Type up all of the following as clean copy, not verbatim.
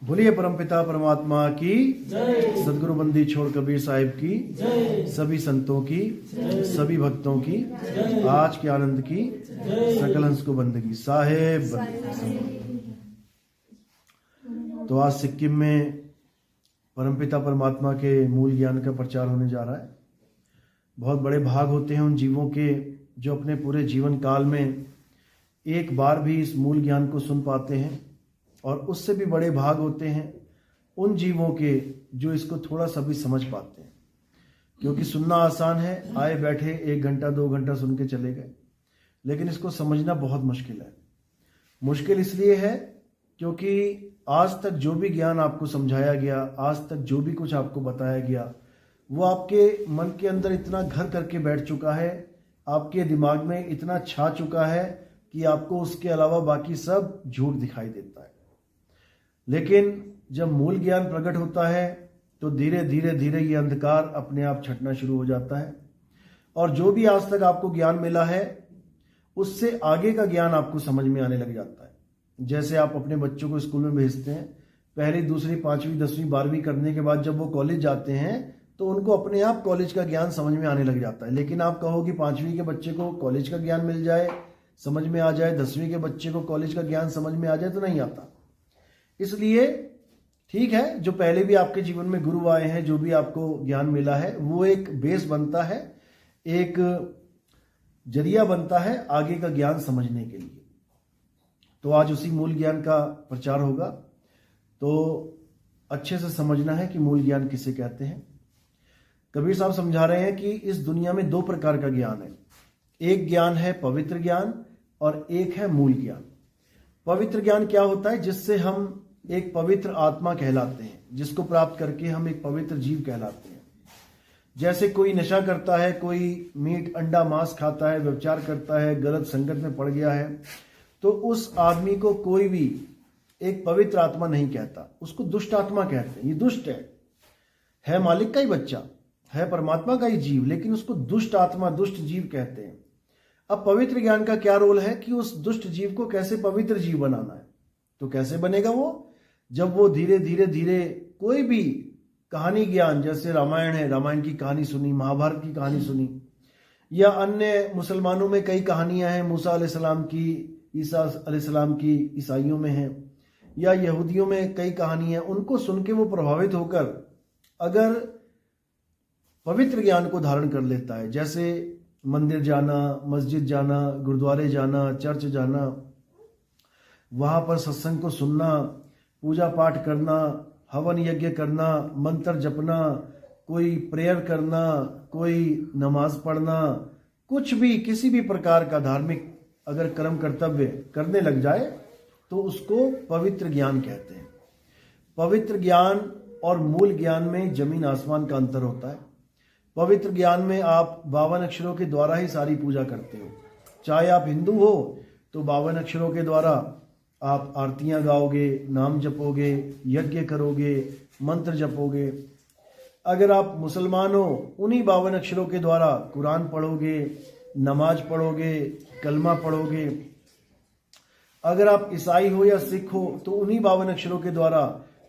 बोलिए परमपिता परमात्मा की जय। सदगुरु बंदी छोड़ कबीर साहिब की जय। सभी संतों की जय। सभी भक्तों की जय। आज के आनंद की जय। सकल हंस को बंदगी साहेब। तो आज सिक्किम में परमपिता परमात्मा के मूल ज्ञान का प्रचार होने जा रहा है। बहुत बड़े भाग होते हैं उन जीवों के जो अपने पूरे जीवन काल में एक बार भी इस मूल ज्ञान को सुन पाते हैं, और उससे भी बड़े भाग होते हैं उन जीवों के जो इसको थोड़ा सा भी समझ पाते हैं। क्योंकि सुनना आसान है, आए बैठे 1 घंटा 2 घंटा सुन के चले गए, लेकिन इसको समझना बहुत मुश्किल है। मुश्किल इसलिए है क्योंकि आज तक जो भी ज्ञान आपको समझाया गया, आज तक जो भी कुछ आपको बताया गया, वो आपके मन के अंदर इतना घर करके बैठ चुका है, आपके दिमाग में इतना छा चुका है कि आपको उसके अलावा बाकी सब झूठ दिखाई देता है। लेकिन जब मूल ज्ञान प्रकट होता है तो धीरे धीरे धीरे ये अंधकार अपने आप छटना शुरू हो जाता है, और जो भी आज तक आपको ज्ञान मिला है उससे आगे का ज्ञान आपको समझ में आने लग जाता है। जैसे आप अपने बच्चों को स्कूल में भेजते हैं, पहली दूसरी पांचवी 10वीं 12वीं करने के बाद जब वो कॉलेज जाते हैं तो उनको अपने आप कॉलेज का ज्ञान समझ में आने लग जाता है। लेकिन आप कहो कि 5वीं के बच्चे को कॉलेज का ज्ञान मिल जाए, समझ में आ जाए, 10वीं के बच्चे को कॉलेज का ज्ञान समझ में आ जाए, तो नहीं आता। इसलिए ठीक है, जो पहले भी आपके जीवन में गुरु आए हैं, जो भी आपको ज्ञान मिला है, वो एक बेस बनता है, एक जरिया बनता है आगे का ज्ञान समझने के लिए। तो आज उसी मूल ज्ञान का प्रचार होगा, तो अच्छे से समझना है कि मूल ज्ञान किसे कहते हैं। कबीर साहब समझा रहे हैं कि इस दुनिया में 2 प्रकार का ज्ञान है। एक ज्ञान है पवित्र ज्ञान और एक है मूल ज्ञान। पवित्र ज्ञान क्या होता है? जिससे हम एक पवित्र आत्मा कहलाते हैं, जिसको प्राप्त करके हम एक पवित्र जीव कहलाते हैं। जैसे कोई नशा करता है, कोई मीट अंडा मांस खाता है, व्यभिचार करता है, गलत संगत में पड़ गया है, तो उस आदमी को कोई भी एक पवित्र आत्मा नहीं कहता, उसको दुष्ट आत्मा कहते हैं। ये दुष्ट है मालिक का ही बच्चा, है परमात्मा का ही जीव, लेकिन उसको दुष्ट आत्मा, दुष्ट जीव कहते हैं। अब पवित्र ज्ञान का क्या रोल है कि उस दुष्ट जीव को कैसे पवित्र जीव बनाना है। तो कैसे बनेगा वो? जब वो धीरे धीरे धीरे कोई भी कहानी ज्ञान, जैसे रामायण है, रामायण की कहानी सुनी, महाभारत की कहानी सुनी, या अन्य मुसलमानों में कई कहानियां हैं, मूसा अलैहिस्सलाम की, ईसा अलैहिस्सलाम की, ईसाइयों में है, या यहूदियों में कई कहानियां, उनको सुन के वो प्रभावित होकर अगर पवित्र ज्ञान को धारण कर लेता है, जैसे मंदिर जाना, मस्जिद जाना, गुरुद्वारे जाना, चर्च जाना, वहां पर सत्संग को सुनना, पूजा पाठ करना, हवन यज्ञ करना, मंत्र जपना, कोई प्रेयर करना, कोई नमाज पढ़ना, कुछ भी किसी भी प्रकार का धार्मिक अगर कर्म कर्तव्य करने लग जाए तो उसको पवित्र ज्ञान कहते हैं। पवित्र ज्ञान और मूल ज्ञान में जमीन आसमान का अंतर होता है। पवित्र ज्ञान में आप 52 अक्षरों के द्वारा ही सारी पूजा करते हो। चाहे आप हिंदू हो तो 52 अक्षरों के द्वारा आप आरतियां गाओगे, नाम जपोगे, यज्ञ करोगे, मंत्र जपोगे। अगर आप मुसलमान हो, उन्हीं 52 अक्षरों के द्वारा कुरान पढ़ोगे, नमाज पढ़ोगे, कलमा पढ़ोगे। अगर आप ईसाई हो या सिख हो तो उन्हीं 52 अक्षरों के द्वारा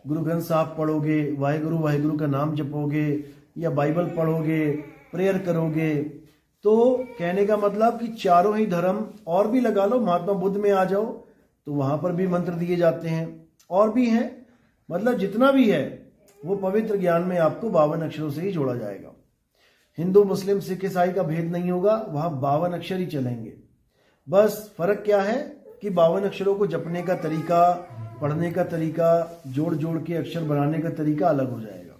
गुरु ग्रंथ साहब पढ़ोगे, वाहेगुरु वाहेगुरु का नाम जपोगे, या बाइबल पढ़ोगे, प्रेयर करोगे। तो कहने का मतलब कि चारों ही धर्म, और भी लगा लो, महात्मा बुद्ध में आ जाओ तो वहां पर भी मंत्र दिए जाते हैं, और भी हैं। मतलब जितना भी है वो पवित्र ज्ञान में आपको 52 अक्षरों से ही जोड़ा जाएगा। हिंदू मुस्लिम सिख ईसाई का भेद नहीं होगा, वहां 52 अक्षर ही चलेंगे। बस फर्क क्या है कि 52 अक्षरों को जपने का तरीका, पढ़ने का तरीका, जोड़ जोड़ के अक्षर बनाने का तरीका अलग हो जाएगा,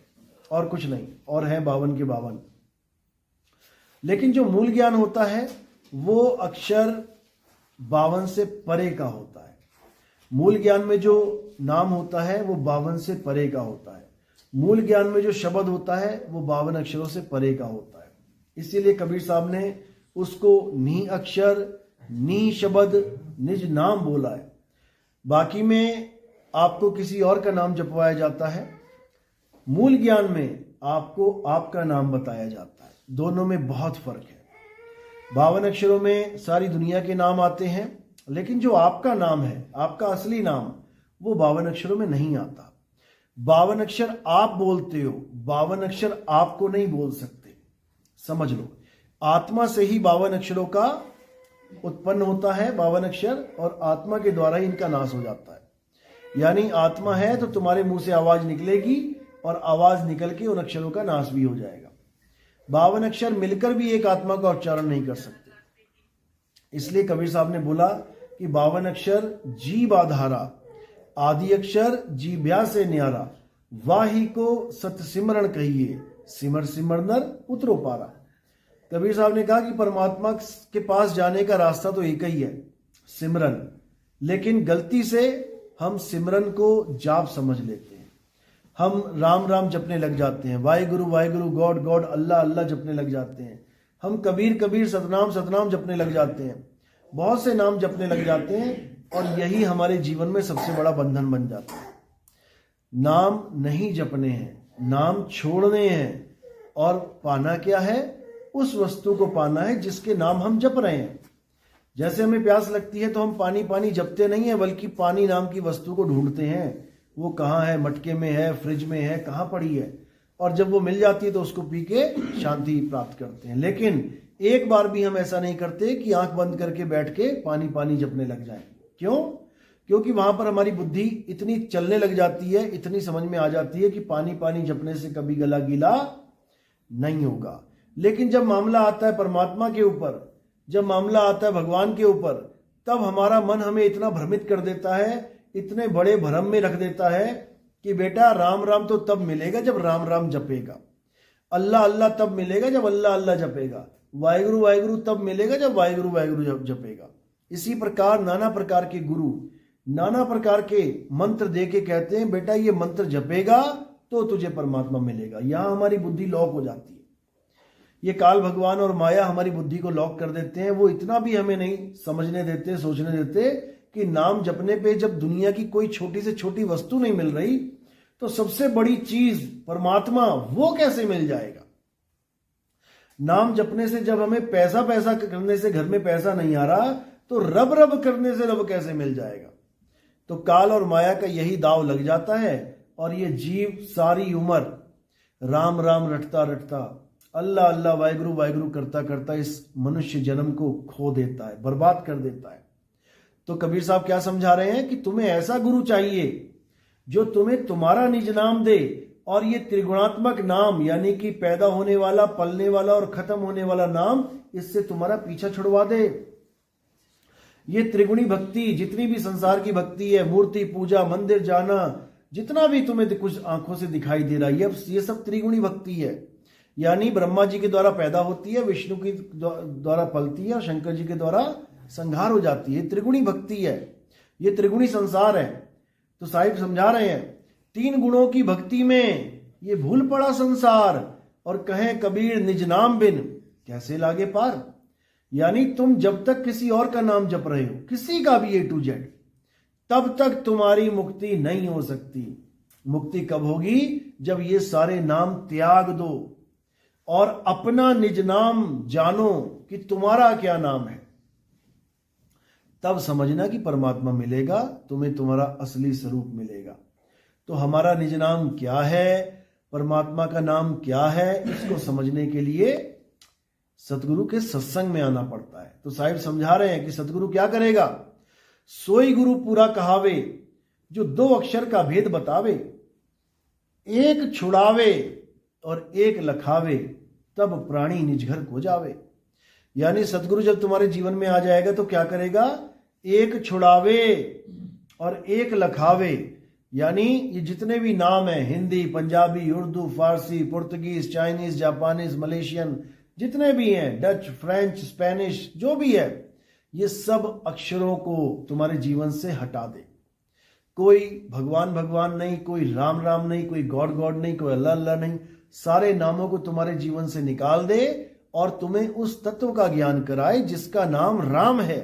और कुछ नहीं, और है 52 के 52। लेकिन जो मूल ज्ञान होता है वो अक्षर 52 से परे का होता है। मूल ज्ञान में जो नाम होता है वो 52 से परे का होता है। मूल ज्ञान में जो शब्द होता है वो 52 अक्षरों से परे का होता है। इसीलिए कबीर साहब ने उसको नी अक्षर, नी शब्द, निज नाम बोला है। बाकी में आपको किसी और का नाम जपवाया जाता है, मूल ज्ञान में आपको आपका नाम बताया जाता है। दोनों में बहुत फर्क है। 52 अक्षरों में सारी दुनिया के नाम आते हैं, लेकिन जो आपका नाम है, आपका असली नाम, वो 52 अक्षरों में नहीं आता। 52 अक्षर आप बोलते हो, 52 अक्षर आपको नहीं बोल सकते। समझ लो, आत्मा से ही 52 अक्षरों का उत्पन्न होता है, 52 अक्षर, और आत्मा के द्वारा ही इनका नाश हो जाता है। यानी आत्मा है तो तुम्हारे मुंह से आवाज निकलेगी और आवाज निकल के उन अक्षरों का नाश भी हो जाएगा। 52 अक्षर मिलकर भी एक आत्मा का उच्चारण नहीं कर सकते। इसलिए कबीर साहब ने बोला कि 52 अक्षर जीव आधारा, आदि अक्षर जीव्या से न्यारा, वाही को सत सिमरण कहिए, सिमर सिमर नर उतरो पारा। कबीर साहब ने कहा कि परमात्मा के पास जाने का रास्ता तो एक ही है, सिमरन। लेकिन गलती से हम सिमरन को जाप समझ लेते हैं। हम राम राम जपने लग जाते हैं, वाहिगुरु वाहिगुरु, गॉड गॉड, अल्लाह अल्लाह जपने लग जाते हैं। हम कबीर कबीर, सतनाम सतनाम जपने लग जाते हैं, बहुत से नाम जपने लग जाते हैं, और यही हमारे जीवन में सबसे बड़ा बंधन बन जाता है। नाम नहीं जपने हैं, नाम छोड़ने हैं, और पाना क्या है? उस वस्तु को पाना है जिसके नाम हम जप रहे हैं। जैसे हमें प्यास लगती है तो हम पानी पानी जपते नहीं है, बल्कि पानी नाम की वस्तु को ढूंढते हैं। वो कहाँ है? मटके में है, फ्रिज में है, कहाँ पड़ी है? और जब वो मिल जाती है तो उसको पी के शांति प्राप्त करते हैं। लेकिन एक बार भी हम ऐसा नहीं करते कि आंख बंद करके बैठ के पानी पानी जपने लग जाएं। क्यों? क्योंकि वहां पर हमारी बुद्धि इतनी चलने लग जाती है, इतनी समझ में आ जाती है कि पानी पानी जपने से कभी गला गीला नहीं होगा। लेकिन जब मामला आता है परमात्मा के ऊपर, जब मामला आता है भगवान के ऊपर, तब हमारा मन हमें इतना भ्रमित कर देता है, इतने बड़े भ्रम में रख देता है कि बेटा राम राम तो तब मिलेगा जब राम राम जपेगा, अल्लाह अल्लाह तब मिलेगा जब अल्लाह अल्लाह जपेगा, वाहिगुरु वाहिगुरु तब मिलेगा जब वाहिगुरु वाहिगुरु जपेगा। इसी प्रकार नाना प्रकार के गुरु नाना प्रकार के मंत्र दे के कहते हैं बेटा ये मंत्र जपेगा तो तुझे परमात्मा मिलेगा। यहां हमारी बुद्धि लॉक हो जाती है। ये काल भगवान और माया हमारी बुद्धि को लॉक कर देते हैं। वो इतना भी हमें नहीं समझने देते, सोचने देते कि नाम जपने पे जब दुनिया की कोई छोटी से छोटी वस्तु नहीं मिल रही तो सबसे बड़ी चीज परमात्मा वो कैसे मिल जाएगा। नाम जपने से जब हमें पैसा पैसा करने से घर में पैसा नहीं आ रहा तो रब रब करने से रब कैसे मिल जाएगा। तो काल और माया का यही दाव लग जाता है और ये जीव सारी उम्र राम राम रटता रटता अल्लाह अल्लाह वाहिगुरु वाहिगुरु करता करता इस मनुष्य जन्म को खो देता है, बर्बाद कर देता है। तो कबीर साहब क्या समझा रहे हैं कि तुम्हें ऐसा गुरु चाहिए जो तुम्हें तुम्हारा निज नाम दे और ये त्रिगुणात्मक नाम यानी कि पैदा होने वाला, पलने वाला और खत्म होने वाला नाम, इससे तुम्हारा पीछा छुड़वा दे। ये त्रिगुणी भक्ति, जितनी भी संसार की भक्ति है, मूर्ति पूजा, मंदिर जाना, जितना भी तुम्हें कुछ आंखों से दिखाई दे रहा है, ये सब त्रिगुणी भक्ति है। यानी ब्रह्मा जी के द्वारा पैदा होती है, विष्णु के द्वारा पलती है और शंकर जी के द्वारा संहार हो जाती है। त्रिगुणी भक्ति है, ये त्रिगुणी संसार है। तो साहिब समझा रहे हैं तीन गुणों की भक्ति में ये भूल पड़ा संसार और कहें कबीर निज नाम बिन कैसे लागे पार। यानी तुम जब तक किसी और का नाम जप रहे हो, किसी का भी A to Z, तब तक तुम्हारी मुक्ति नहीं हो सकती। मुक्ति कब होगी? जब ये सारे नाम त्याग दो और अपना निज नाम जानो कि तुम्हारा क्या नाम है। तब समझना कि परमात्मा मिलेगा, तुम्हें तुम्हारा असली स्वरूप मिलेगा। तो हमारा निज नाम क्या है, परमात्मा का नाम क्या है, इसको समझने के लिए सतगुरु के सत्संग में आना पड़ता है। तो साहिब समझा रहे हैं कि सतगुरु क्या करेगा? सोई गुरु पूरा कहावे जो दो अक्षर का भेद बतावे, एक छुड़ावे और एक लखावे, तब प्राणी निज घर को जावे। यानी सतगुरु जब तुम्हारे जीवन में आ जाएगा तो क्या करेगा? एक छुड़ावे और एक लखावे। यानी ये जितने भी नाम है, हिंदी, पंजाबी, उर्दू, फारसी, पुर्तगीज, चाइनीज, जापानीज, मलेशियन, जितने भी हैं, डच, फ्रेंच, स्पेनिश, जो भी है, ये सब अक्षरों को तुम्हारे जीवन से हटा दे। कोई भगवान भगवान नहीं, कोई राम राम नहीं, कोई गॉड गॉड नहीं, कोई अल्लाह अल्लाह नहीं, सारे नामों को तुम्हारे जीवन से निकाल दे और तुम्हें उस तत्व का ज्ञान कराए जिसका नाम राम है,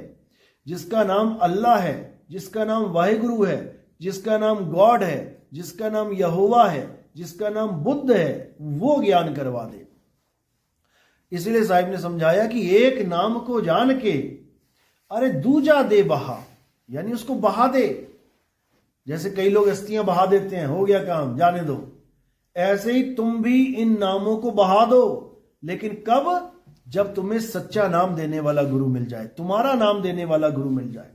जिसका नाम अल्लाह है, जिसका नाम वाहिगुरु है, जिसका नाम गॉड है, जिसका नाम यहोवा है, जिसका नाम बुद्ध है, वो ज्ञान करवा दे। इसलिए साहिब ने समझाया कि एक नाम को जान के अरे दूजा दे बहा, यानी उसको बहा दे। जैसे कई लोग अस्थियां बहा देते हैं, हो गया काम, जाने दो, ऐसे ही तुम भी इन नामों को बहा दो। लेकिन कब? जब तुम्हें सच्चा नाम देने वाला गुरु मिल जाए, तुम्हारा नाम देने वाला गुरु मिल जाए।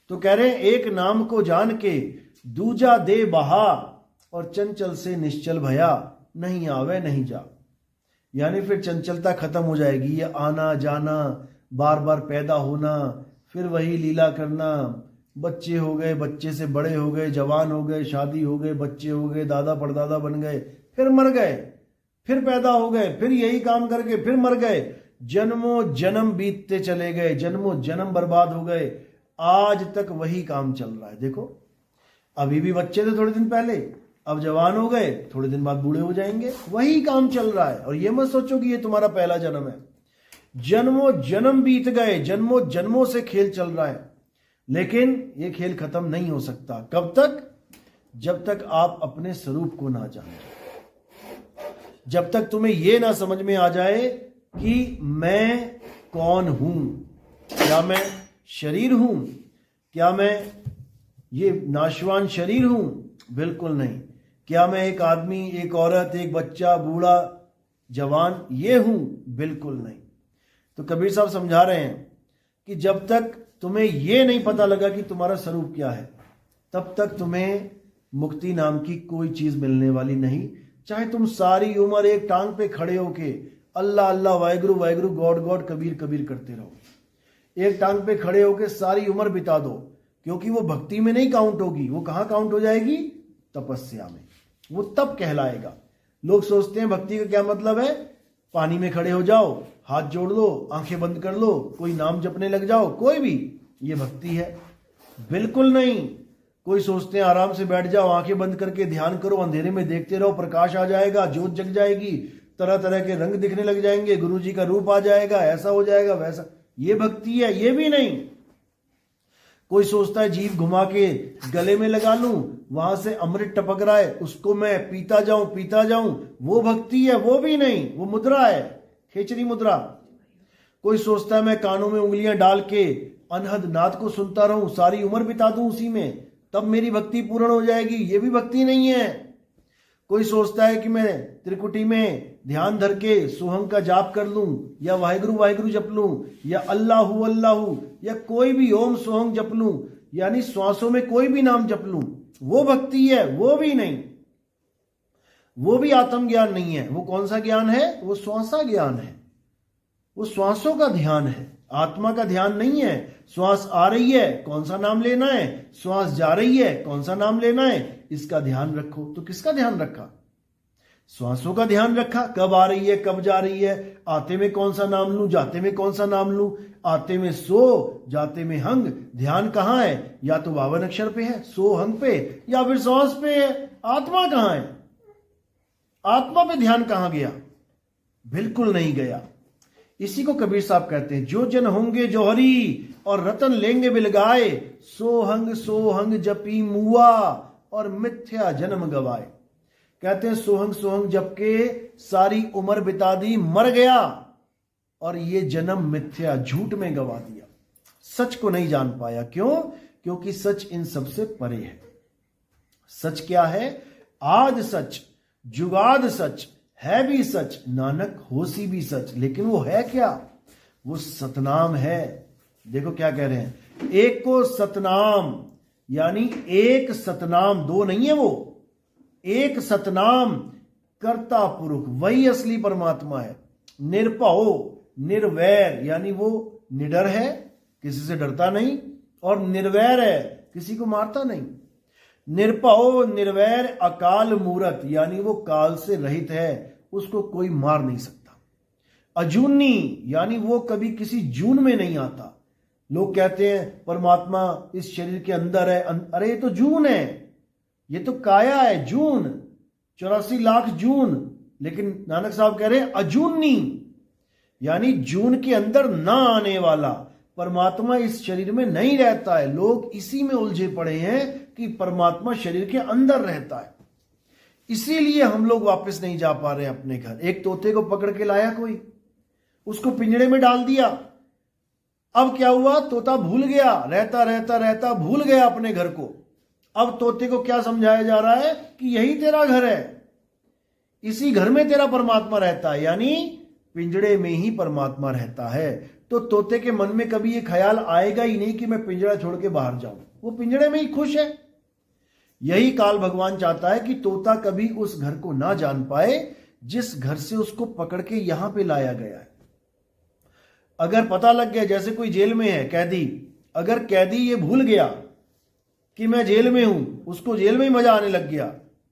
तो कह रहे हैं एक नाम को जान के दूजा दे बहा, और चंचल से निश्चल भया, नहीं आवे नहीं जा। यानी फिर चंचलता खत्म हो जाएगी, ये आना जाना, बार बार पैदा होना, फिर वही लीला करना, बच्चे हो गए, बच्चे से बड़े हो गए, जवान हो गए, शादी हो गए, बच्चे हो गए, दादा परदादा बन गए, फिर मर गए, फिर पैदा हो गए, फिर यही काम करके फिर मर गए, जन्मों जन्म बीतते चले गए, जन्मों जन्म बर्बाद हो गए, आज तक वही काम चल रहा है। देखो, अभी भी बच्चे थे थोड़े दिन पहले, अब जवान हो गए, थोड़े दिन बाद बूढ़े हो जाएंगे, वही काम चल रहा है। और ये मत सोचो कि ये तुम्हारा पहला जन्म है, जन्मों जन्म बीत गए, जन्मों जन्मों से खेल चल रहा है। लेकिन ये खेल खत्म नहीं हो सकता। कब तक? जब तक आप अपने स्वरूप को ना जाने, जब तक तुम्हें ये ना समझ में आ जाए कि मैं कौन हूं। क्या मैं शरीर हूं? क्या मैं ये नाशवान शरीर हूं? बिल्कुल नहीं। क्या मैं एक आदमी, एक औरत, एक बच्चा, बूढ़ा, जवान ये हूं? बिल्कुल नहीं। तो कबीर साहब समझा रहे हैं कि जब तक तुम्हें ये नहीं पता लगा कि तुम्हारा स्वरूप क्या है, तब तक तुम्हें मुक्ति नाम की कोई चीज मिलने वाली नहीं। चाहे तुम सारी उम्र एक टांग पे खड़े होके अल्लाह अल्लाह, वाहेगुरु वाहेगुरु, गॉड गॉड, कबीर कबीर करते रहो, एक टांग पे खड़े होके सारी उम्र बिता दो, क्योंकि वो भक्ति में नहीं काउंट होगी। वो कहां काउंट हो जाएगी? तपस्या में। वो तब कहलाएगा। लोग सोचते हैं भक्ति का क्या मतलब है? पानी में खड़े हो जाओ, हाथ जोड़ लो, आंखें बंद कर लो, कोई नाम जपने लग जाओ, कोई भी, ये भक्ति है? बिल्कुल नहीं। कोई सोचते हैं आराम से बैठ जाओ, आंखें बंद करके ध्यान करो, अंधेरे में देखते रहो, प्रकाश आ जाएगा, ज्योत जग जाएगी, तरह तरह के रंग दिखने लग जाएंगे, गुरु जी का रूप आ जाएगा, ऐसा हो जाएगा, वैसा, ये भक्ति है? ये भी नहीं। कोई सोचता है जीभ घुमा के गले में लगा लूं, वहां से अमृत टपक रहा है, उसको मैं पीता जाऊं, वो भक्ति है? वो भी नहीं, वो मुद्रा है, खेचरी मुद्रा। कोई सोचता है मैं कानों में उंगलियां डाल के अनहद नाद को सुनता रहूं, सारी उम्र बिता दूं उसी में, तब मेरी भक्ति पूर्ण हो जाएगी, ये भी भक्ति नहीं है। कोई सोचता है कि मैं त्रिकुटी में ध्यान धर के सोहंग का जाप कर लूं, या वाहेगुरु वाहेगुरु जप लूं, या अल्लाहु अल्लाहु, या कोई भी ओम सोहंग जप लूं, यानी श्वासों में कोई भी नाम जप लूं, वो भक्ति है? वो भी नहीं। वो भी आत्मज्ञान नहीं है। वो कौन सा ज्ञान है? वो श्वासा ज्ञान है, वो श्वासों का ध्यान है, आत्मा का ध्यान नहीं है। श्वास आ रही है, कौन सा नाम लेना है, श्वास जा रही है, कौन सा नाम लेना है, इसका ध्यान रखो। तो किसका ध्यान रखा? श्वासों का ध्यान रखा, कब आ रही है, कब जा रही है, आते में कौन सा नाम लूं, जाते में कौन सा नाम लूं, आते में सो, जाते में हंग। ध्यान कहां है? या तो 52 अक्षर पे है, सो हंग पे, या फिर श्वास पे है। आत्मा कहां है? आत्मा पे ध्यान कहां गया? बिल्कुल नहीं गया। इसी को कबीर साहब कहते हैं, जो जन होंगे जोहरी और रतन लेंगे बिलगाए, सोहंग जपी मुआ और मिथ्या जन्म गवाए। कहते हैं सोहंग सोहंग जप के सारी उम्र बिता दी, मर गया, और ये जन्म मिथ्या, झूठ में गवा दिया, सच को नहीं जान पाया। क्यों? क्योंकि सच इन सबसे परे है। सच क्या है? आद सच, जुगाद सच, है भी सच, नानक होसी भी सच। लेकिन वो है क्या? वो सतनाम है। देखो क्या कह रहे हैं, एक को सतनाम, यानी एक सतनाम, दो नहीं है वो, एक सतनाम कर्ता पुरुष, वही असली परमात्मा है। निरभव, निर्वैर, यानी वो निडर है, किसी से डरता नहीं, और निर्वैर है, किसी को मारता नहीं। निरभव निर्वैर अकाल मूरत, यानी वो काल से रहित है, उसको कोई मार नहीं सकता। अजूनी, यानी वो कभी किसी जून में नहीं आता। लोग कहते हैं परमात्मा इस शरीर के अंदर है, अरे ये तो जून है, ये तो काया है, जून, 84 लाख जून। लेकिन नानक साहब कह रहे हैं अजूनी, यानी जून के अंदर ना आने वाला। परमात्मा इस शरीर में नहीं रहता है। लोग इसी में उलझे पड़े हैं कि परमात्मा शरीर के अंदर रहता है, इसीलिए हम लोग वापस नहीं जा पा रहे हैं अपने घर। एक तोते को पकड़ के लाया कोई, उसको पिंजड़े में डाल दिया, अब क्या हुआ, तोता भूल गया, रहता रहता रहता भूल गया अपने घर को। अब तोते को क्या समझाया जा रहा है कि यही तेरा घर है, इसी घर में तेरा परमात्मा रहता है, यानी पिंजड़े में ही परमात्मा रहता है। तो तोते के मन में कभी ये ख्याल आएगा ही नहीं कि मैं पिंजड़ा छोड़ के बाहर जाऊं, वो पिंजड़े में ही खुश है। यही काल भगवान चाहता है कि तोता कभी उस घर को ना जान पाए जिस घर से उसको पकड़ के यहां पे लाया गया है। अगर पता लग गया, जैसे कोई जेल में है कैदी, अगर कैदी ये भूल गया कि मैं जेल में हूं, उसको जेल में ही मजा आने लग गया,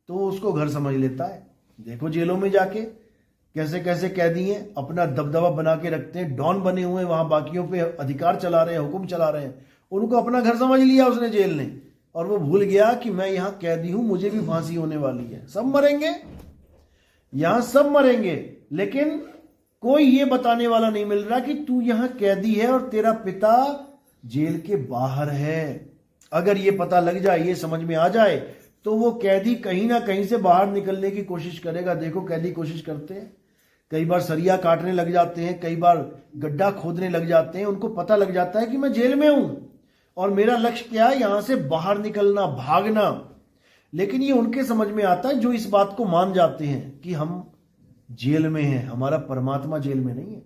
तो उसको घर समझ लेता है। देखो जेलों में जाके कैसे कैसे कैदी हैं, अपना दबदबा बना के रखते हैं, डॉन बने हुए हैं, वहां बाकियों पे अधिकार चला रहे हैं, हुक्म चला रहे हैं, उनको अपना घर समझ लिया उसने जेल ने, और वो भूल गया कि मैं यहां कैदी हूं, मुझे भी फांसी होने वाली है, सब मरेंगे, यहां सब मरेंगे, लेकिन कोई ये बताने वाला नहीं मिल रहा कि तू यहां कैदी है और तेरा पिता जेल के बाहर है। अगर ये पता लग जाए, ये समझ में आ जाए, तो वो कैदी कहीं ना कहीं से बाहर निकलने की कोशिश करेगा। देखो कैदी कोशिश करते हैं, कई बार सरिया काटने लग जाते हैं, कई बार गड्ढा खोदने लग जाते हैं, उनको पता लग जाता है कि मैं जेल में हूं और मेरा लक्ष्य क्या है, यहां से बाहर निकलना, भागना। लेकिन ये उनके समझ में आता है जो इस बात को मान जाते हैं कि हम जेल में हैं, हमारा परमात्मा जेल में नहीं है।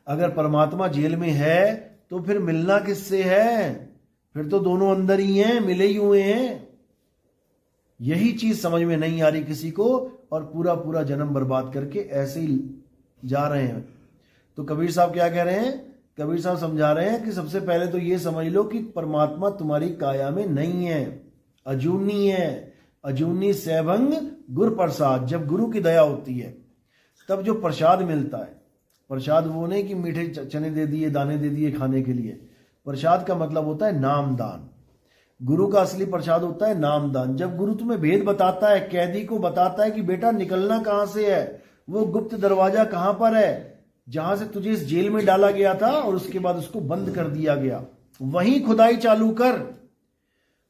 अगर परमात्मा जेल में है तो फिर मिलना किससे है, फिर तो दोनों अंदर ही हैं, मिले ही हुए हैं। यही चीज समझ में नहीं आ रही किसी को, और पूरा पूरा जन्म बर्बाद करके ऐसे ही जा रहे हैं। तो कबीर साहब क्या कह रहे हैं, कबीर साहब समझा रहे हैं कि सबसे पहले तो ये समझ लो कि परमात्मा तुम्हारी काया में नहीं है, अजूनी है। अजूनी सैभंग गुर प्रसाद, जब गुरु की दया होती है तब जो प्रसाद मिलता है, प्रसाद वो नहीं कि मीठे चने दे दिए, दाने दे दिए खाने के लिए, प्रसाद का मतलब होता है नाम दान। गुरु का असली प्रसाद होता है नाम दान। जब गुरु तुम्हें भेद बताता है, कैदी को बताता है कि बेटा निकलना कहां से है, वो गुप्त दरवाजा कहां पर है जहां से तुझे इस जेल में डाला गया था और उसके बाद उसको बंद कर दिया गया, वहीं खुदाई चालू कर,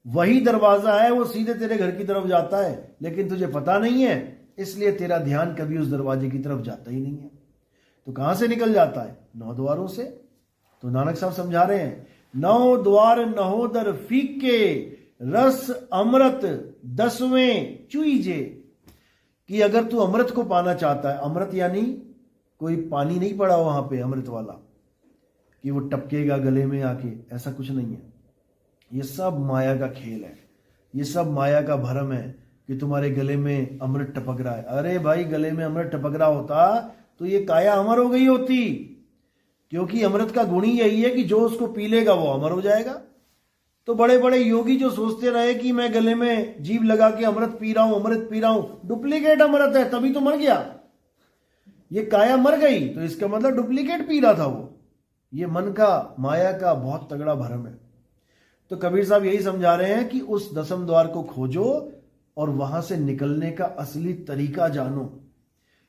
वही दरवाजा है, वो सीधे तेरे घर की तरफ जाता है, लेकिन तुझे पता नहीं है, इसलिए तेरा ध्यान कभी उस दरवाजे की तरफ जाता ही नहीं है। तो कहां से निकल जाता है, 9 द्वारों से। तो नानक साहब समझा रहे हैं, 9 द्वार नहोदर फीके, रस अमृत 10वें चुईजे, कि अगर तू अमृत को पाना चाहता है, अमृत यानी कोई पानी नहीं पड़ा वहां पे अमृत वाला कि वो टपकेगा गले में आके, ऐसा कुछ नहीं है। ये सब माया का खेल है, ये सब माया का भ्रम है कि तुम्हारे गले में अमृत टपक रहा है। अरे भाई, गले में अमृत टपक रहा होता तो ये काया अमर हो गई होती, क्योंकि अमृत का गुण ही यही है कि जो उसको पी लेगा वो अमर हो जाएगा। तो बड़े बड़े योगी जो सोचते रहे कि मैं गले में जीभ लगा के अमृत पी रहा हूं, अमृत पी रहा हूं, डुप्लीकेट अमृत है, तभी तो मर गया। ये काया मर गई तो इसका मतलब डुप्लीकेट पी रहा था वो। ये मन का, माया का बहुत तगड़ा भ्रम है। तो कबीर साहब यही समझा रहे हैं कि उस 10वें द्वार को खोजो और वहां से निकलने का असली तरीका जानो।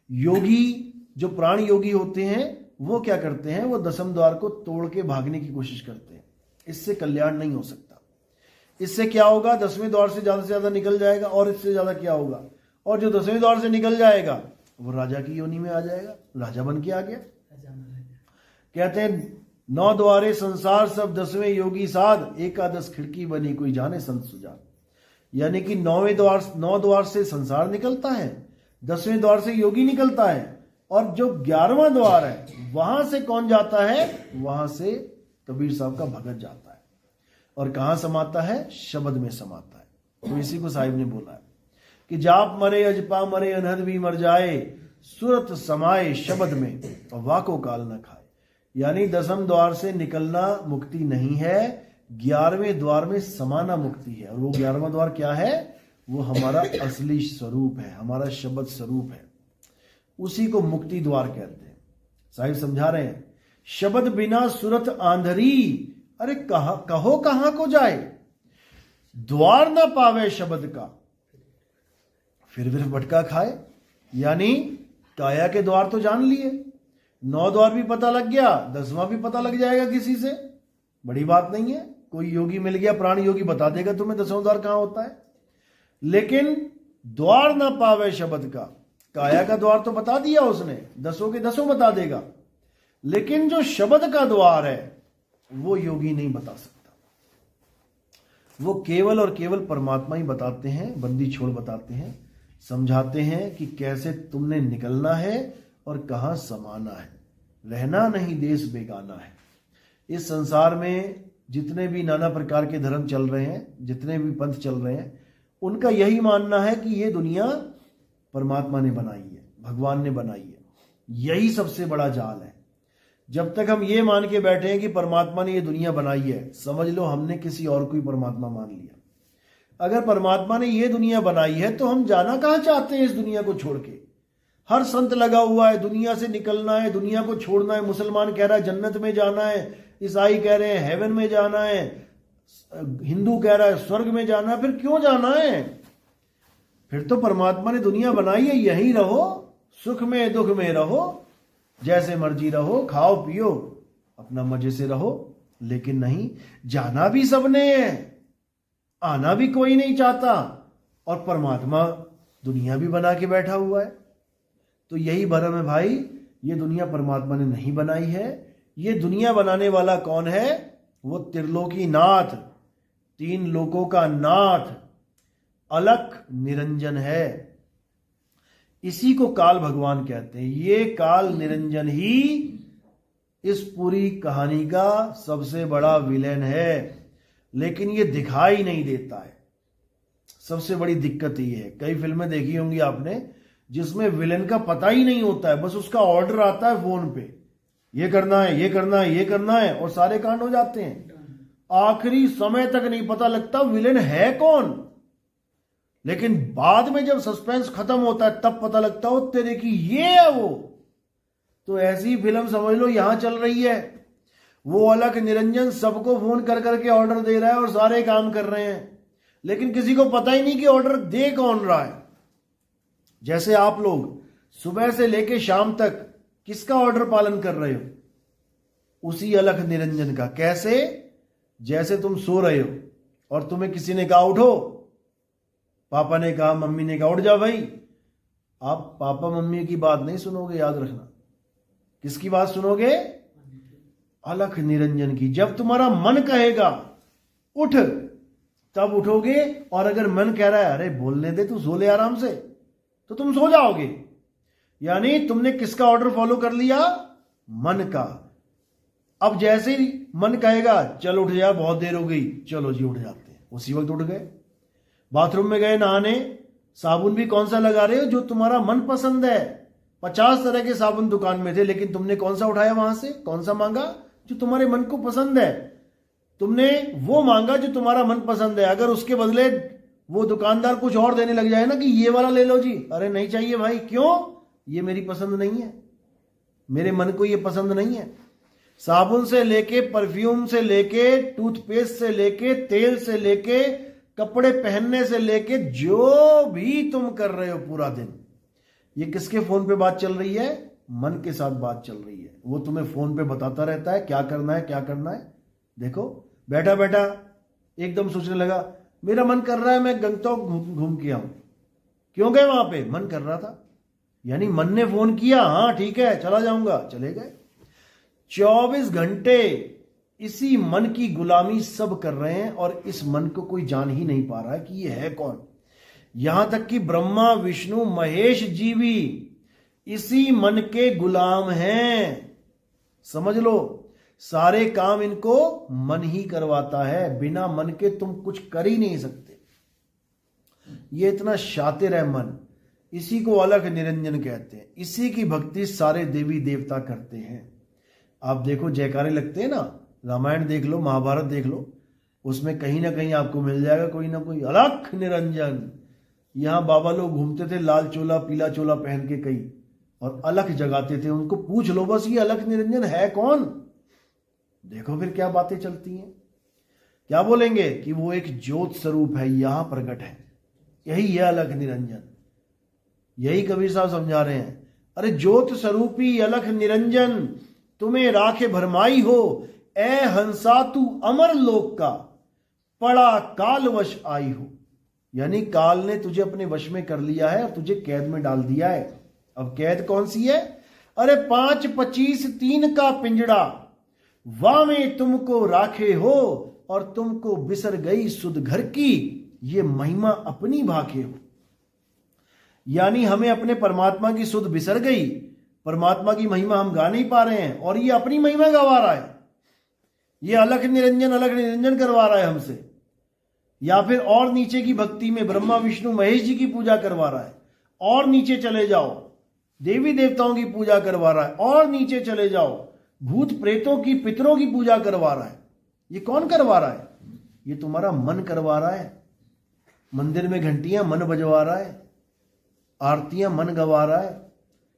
योगी जो प्राण योगी होते हैं वो क्या करते हैं, वो 10वें द्वार को तोड़ के भागने की कोशिश करते हैं। इससे कल्याण नहीं हो सकता। इससे क्या होगा, 10वें द्वार से ज्यादा निकल जाएगा, और इससे ज्यादा क्या होगा, और जो 10वें द्वार से निकल जाएगा वो राजा की योनि में आ जाएगा, राजा बन के आ गया। कहते हैं 9 द्वारे संसार सब 10वें योगी साध, एकादश खिड़की बनी कोई जाने संत सुजान। यानी कि 9 द्वार से संसार निकलता है, 10वें द्वार से योगी निकलता है, और जो 11वां द्वार है वहां से कौन जाता है, वहां से कबीर साहब का भगत जाता है। और कहां समाता है, शब्द में समाता है। तो इसी को साहिब ने बोला है कि जाप मरे अजपा मरे अनहद भी मर जाए, सुरत समाये शब्द में वाको काल न खाए। यानी 10वें द्वार से निकलना मुक्ति नहीं है, 11वें द्वार में समाना मुक्ति है। और वो 11वां द्वार क्या है, वो हमारा असली स्वरूप है, हमारा शब्द स्वरूप है, उसी को मुक्ति द्वार कहते हैं। साहिब समझा रहे हैं, शब्द बिना सुरत आंधरी, अरे कहो कहां को जाए, द्वार ना पावे शब्द का, फिर भटका खाए। यानी काया के द्वार तो जान लिए, 9 द्वार भी पता लग गया, 10वां भी पता लग जाएगा किसी से, बड़ी बात नहीं है। कोई योगी मिल गया, प्राण योगी बता देगा तुम्हें 10वां द्वार कहां होता है। लेकिन द्वार ना पावे शब्द का, काया का द्वार तो बता दिया उसने, 10 के 10 बता देगा, लेकिन जो शब्द का द्वार है वो योगी नहीं बता सकता। वो केवल और केवल परमात्मा ही बताते हैं, बंदी छोड़ बताते हैं, समझाते हैं कि कैसे तुमने निकलना है और कहाँ समाना है। रहना नहीं देश बेगाना है। इस संसार में जितने भी नाना प्रकार के धर्म चल रहे हैं, जितने भी पंथ चल रहे हैं, उनका यही मानना है कि ये दुनिया परमात्मा ने बनाई है, भगवान ने बनाई है। यही सबसे बड़ा जाल है। जब तक हम ये मान के बैठे हैं कि परमात्मा ने ये दुनिया बनाई है, समझ लो हमने किसी और को ही परमात्मा मान लिया। अगर परमात्मा ने ये दुनिया बनाई है तो हम जाना कहाँ चाहते हैं इस दुनिया को छोड़ के? हर संत लगा हुआ है दुनिया से निकलना है, दुनिया को छोड़ना है। मुसलमान कह रहा है जन्नत में जाना है, ईसाई कह रहे हैं हेवन में जाना है, हिंदू कह रहा है स्वर्ग में जाना है। फिर क्यों जाना है? फिर तो परमात्मा ने दुनिया बनाई है, यहीं रहो, सुख में दुख में रहो, जैसे मर्जी रहो, खाओ पियो, अपना मजे से रहो। लेकिन नहीं, जाना भी सबने है, आना भी कोई नहीं चाहता, और परमात्मा दुनिया भी बना के बैठा हुआ है। तो यही भरम है भाई, ये दुनिया परमात्मा ने नहीं बनाई है। ये दुनिया बनाने वाला कौन है? वो त्रिलोकी नाथ, 3 लोकों का नाथ, अलख निरंजन है। इसी को काल भगवान कहते हैं। ये काल निरंजन ही इस पूरी कहानी का सबसे बड़ा विलेन है, लेकिन ये दिखाई नहीं देता है। सबसे बड़ी दिक्कत ये है। कई फिल्में देखी होंगी आपने जिसमें विलेन का पता ही नहीं होता है, बस उसका ऑर्डर आता है फोन पे, ये करना है, ये करना है, ये करना है, और सारे कांड हो जाते हैं। आखिरी समय तक नहीं पता लगता विलेन है कौन। लेकिन बाद में जब सस्पेंस खत्म होता है तब पता लगता हो तेरे की ये है वो। तो ऐसी फिल्म समझ लो यहां चल रही है। वो अलख निरंजन सबको फोन कर करके ऑर्डर दे रहा है और सारे काम कर रहे हैं, लेकिन किसी को पता ही नहीं कि ऑर्डर दे कौन रहा है। जैसे आप लोग सुबह से लेके शाम तक किसका ऑर्डर पालन कर रहे हो? उसी अलख निरंजन का। कैसे? जैसे तुम सो रहे हो और तुम्हें किसी ने कहा उठो, पापा ने कहा, मम्मी ने कहा उठ जा भाई, आप पापा मम्मी की बात नहीं सुनोगे, याद रखना। किसकी बात सुनोगे? अलख निरंजन की। जब तुम्हारा मन कहेगा उठ तब उठोगे, और अगर मन कह रहा है अरे बोलने दे, तू सो ले आराम से, तो तुम सो जाओगे। यानी तुमने किसका ऑर्डर फॉलो कर लिया? मन का। अब जैसे ही मन कहेगा चल उठ जा, बहुत देर हो गई, चलो जी उठ जाते हैं, उसी वक्त उठ गए। बाथरूम में गए नहाने, साबुन भी कौन सा लगा रहे हो? जो तुम्हारा मन पसंद है। 50 तरह के साबुन दुकान में थे, लेकिन तुमने कौन सा उठाया वहां से? कौन सा मांगा? जो तुम्हारे मन को पसंद है। तुमने वो मांगा जो तुम्हारा मन पसंद है। अगर उसके बदले वो दुकानदार कुछ और देने लग जाए ना कि ये वाला ले लो जी, अरे नहीं चाहिए भाई। क्यों? ये मेरी पसंद नहीं है, मेरे मन को ये पसंद नहीं है। साबुन से लेके, परफ्यूम से लेके, टूथपेस्ट से लेके, तेल से लेके, कपड़े पहनने से लेके, जो भी तुम कर रहे हो पूरा दिन, ये किसके फोन पे बात चल रही है? मन के साथ बात चल रही है। वो तुम्हें फोन पे बताता रहता है क्या करना है, क्या करना है। देखो बैठा बैठा एकदम सोचने लगा, मेरा मन कर रहा है मैं गंगटोक घूम के आऊं। क्यों गए वहां पे? मन कर रहा था। यानी मन ने फोन किया, हाँ ठीक है चला जाऊंगा, चले गए। 24 घंटे इसी मन की गुलामी सब कर रहे हैं, और इस मन को कोई जान ही नहीं पा रहा है कि ये है कौन। यहां तक कि ब्रह्मा, विष्णु, महेश जी भी इसी मन के गुलाम हैं। समझ लो, सारे काम इनको मन ही करवाता है। बिना मन के तुम कुछ कर ही नहीं सकते। ये इतना शातिर है मन। इसी को अलख निरंजन कहते हैं। इसी की भक्ति सारे देवी देवता करते हैं। आप देखो जयकारे लगते हैं ना, रामायण देख लो, महाभारत देख लो, उसमें कहीं ना कहीं आपको मिल जाएगा कोई ना कोई अलख निरंजन। यहां बाबा लोग घूमते थे लाल चोला पीला चोला पहन के कई, और अलख जगाते थे। उनको पूछ लो बस ये अलख निरंजन है कौन। देखो फिर क्या बातें चलती हैं। क्या बोलेंगे कि वो एक ज्योत स्वरूप है, यहां प्रकट है, यही है अलख निरंजन। यही कबीर साहब समझा रहे हैं। अरे ज्योत स्वरूपी अलख निरंजन तुम्हें राखे भरमाई हो, ए हंसा तू अमर लोक का, पड़ा काल वश आई हो। यानी काल ने तुझे अपने वश में कर लिया है और तुझे कैद में डाल दिया है। अब कैद कौन सी है? अरे 5, 25, 3 का पिंजड़ा, वामे तुमको राखे हो, और तुमको बिसर गई सुध घर की, ये महिमा अपनी भाके हो। यानी हमें अपने परमात्मा की सुध बिसर गई, परमात्मा की महिमा हम गा नहीं पा रहे हैं और ये अपनी महिमा गवा रहा है, ये अलख निरंजन करवा रहा है हमसे। या फिर और नीचे की भक्ति में ब्रह्मा विष्णु महेश जी की पूजा करवा रहा है, और नीचे चले जाओ देवी देवताओं की पूजा करवा रहा है, और नीचे चले जाओ भूत प्रेतों की पितरों की पूजा करवा रहा है। ये कौन करवा रहा है? ये तुम्हारा मन करवा रहा है। मंदिर में घंटियां मन बजवा रहा है, आरतियां मन गवा रहा है,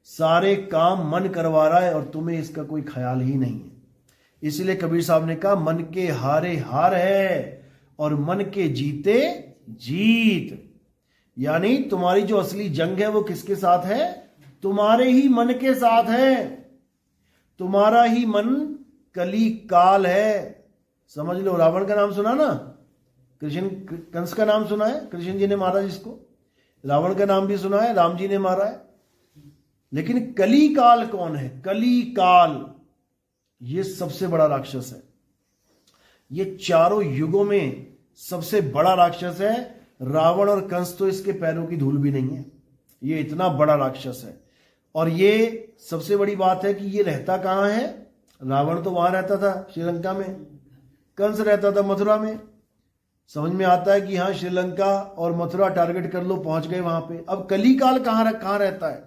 सारे काम मन करवा रहा है और तुम्हें इसका कोई ख्याल ही नहीं है। इसलिए कबीर साहब ने कहा मन के हारे हार है और मन के जीते जीत। यानी तुम्हारी जो असली जंग है वो किसके साथ है? तुम्हारे ही मन के साथ है। तुम्हारा ही मन कली काल है। समझ लो, रावण का नाम सुना ना, कृष्ण कंस का नाम सुना है, कृष्ण जी ने मारा जिसको, रावण का नाम भी सुना है, राम जी ने मारा है। लेकिन कली काल कौन है? कली काल ये सबसे बड़ा राक्षस है। ये चारों युगों में सबसे बड़ा राक्षस है। रावण और कंस तो इसके पैरों की धूल भी नहीं है, ये इतना बड़ा राक्षस है। और ये सबसे बड़ी बात है कि ये रहता कहां है? रावण तो वहां रहता था श्रीलंका में, कंस रहता था मथुरा में। समझ में आता है कि हाँ, श्रीलंका और मथुरा टारगेट कर लो, पहुंच गए वहां पे। अब कलीकाल कहां रहता है?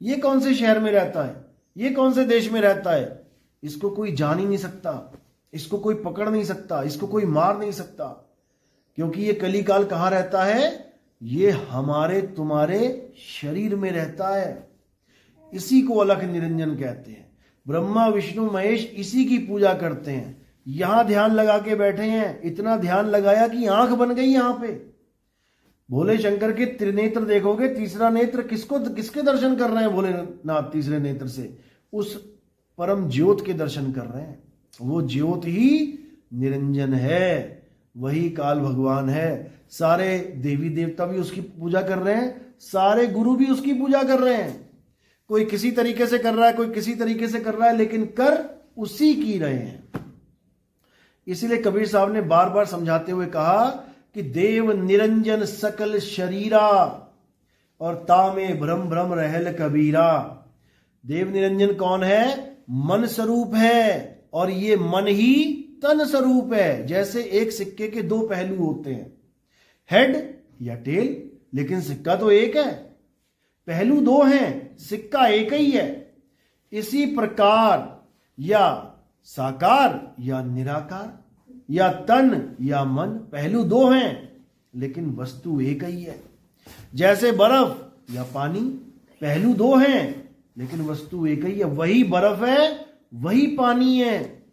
ये कौन से शहर में रहता है? ये कौन से देश में रहता है? इसको कोई जान ही नहीं सकता, इसको कोई पकड़ नहीं सकता, इसको कोई मार नहीं सकता। क्योंकि ये कलीकाल कहां रहता है? ये हमारे तुम्हारे शरीर में रहता है। इसी को अलख निरंजन कहते हैं। ब्रह्मा विष्णु महेश इसी की पूजा करते हैं। यहां ध्यान लगा के बैठे हैं, इतना ध्यान लगाया कि आंख बन गई यहां पे। भोले शंकर के त्रिनेत्र देखोगे, तीसरा नेत्र किसके दर्शन कर रहे हैं भोलेनाथ? तीसरे नेत्र से उस परम ज्योत के दर्शन कर रहे हैं। वो ज्योत ही निरंजन है, वही काल भगवान है। सारे देवी देवता भी उसकी पूजा कर रहे हैं, सारे गुरु भी उसकी पूजा कर रहे हैं। कोई किसी तरीके से कर रहा है, कोई किसी तरीके से कर रहा है, लेकिन कर उसी की रहे हैं। इसीलिए कबीर साहब ने बार बार समझाते हुए कहा कि देव निरंजन सकल शरीरा और तामे भ्रम भ्रम रहल कबीरा। देव निरंजन कौन है? मन स्वरूप है, और ये मन ही तन स्वरूप है। जैसे एक सिक्के के दो पहलू होते हैं, हेड या टेल, लेकिन सिक्का तो एक है, पहलू दो हैं, सिक्का एक ही है। इसी प्रकार या साकार या निराकार, या तन या मन, पहलू दो हैं लेकिन वस्तु एक ही है। जैसे बर्फ या पानी, पहलू दो हैं लेकिन वस्तु एक ही है। वही बर्फ है, वही पानी है,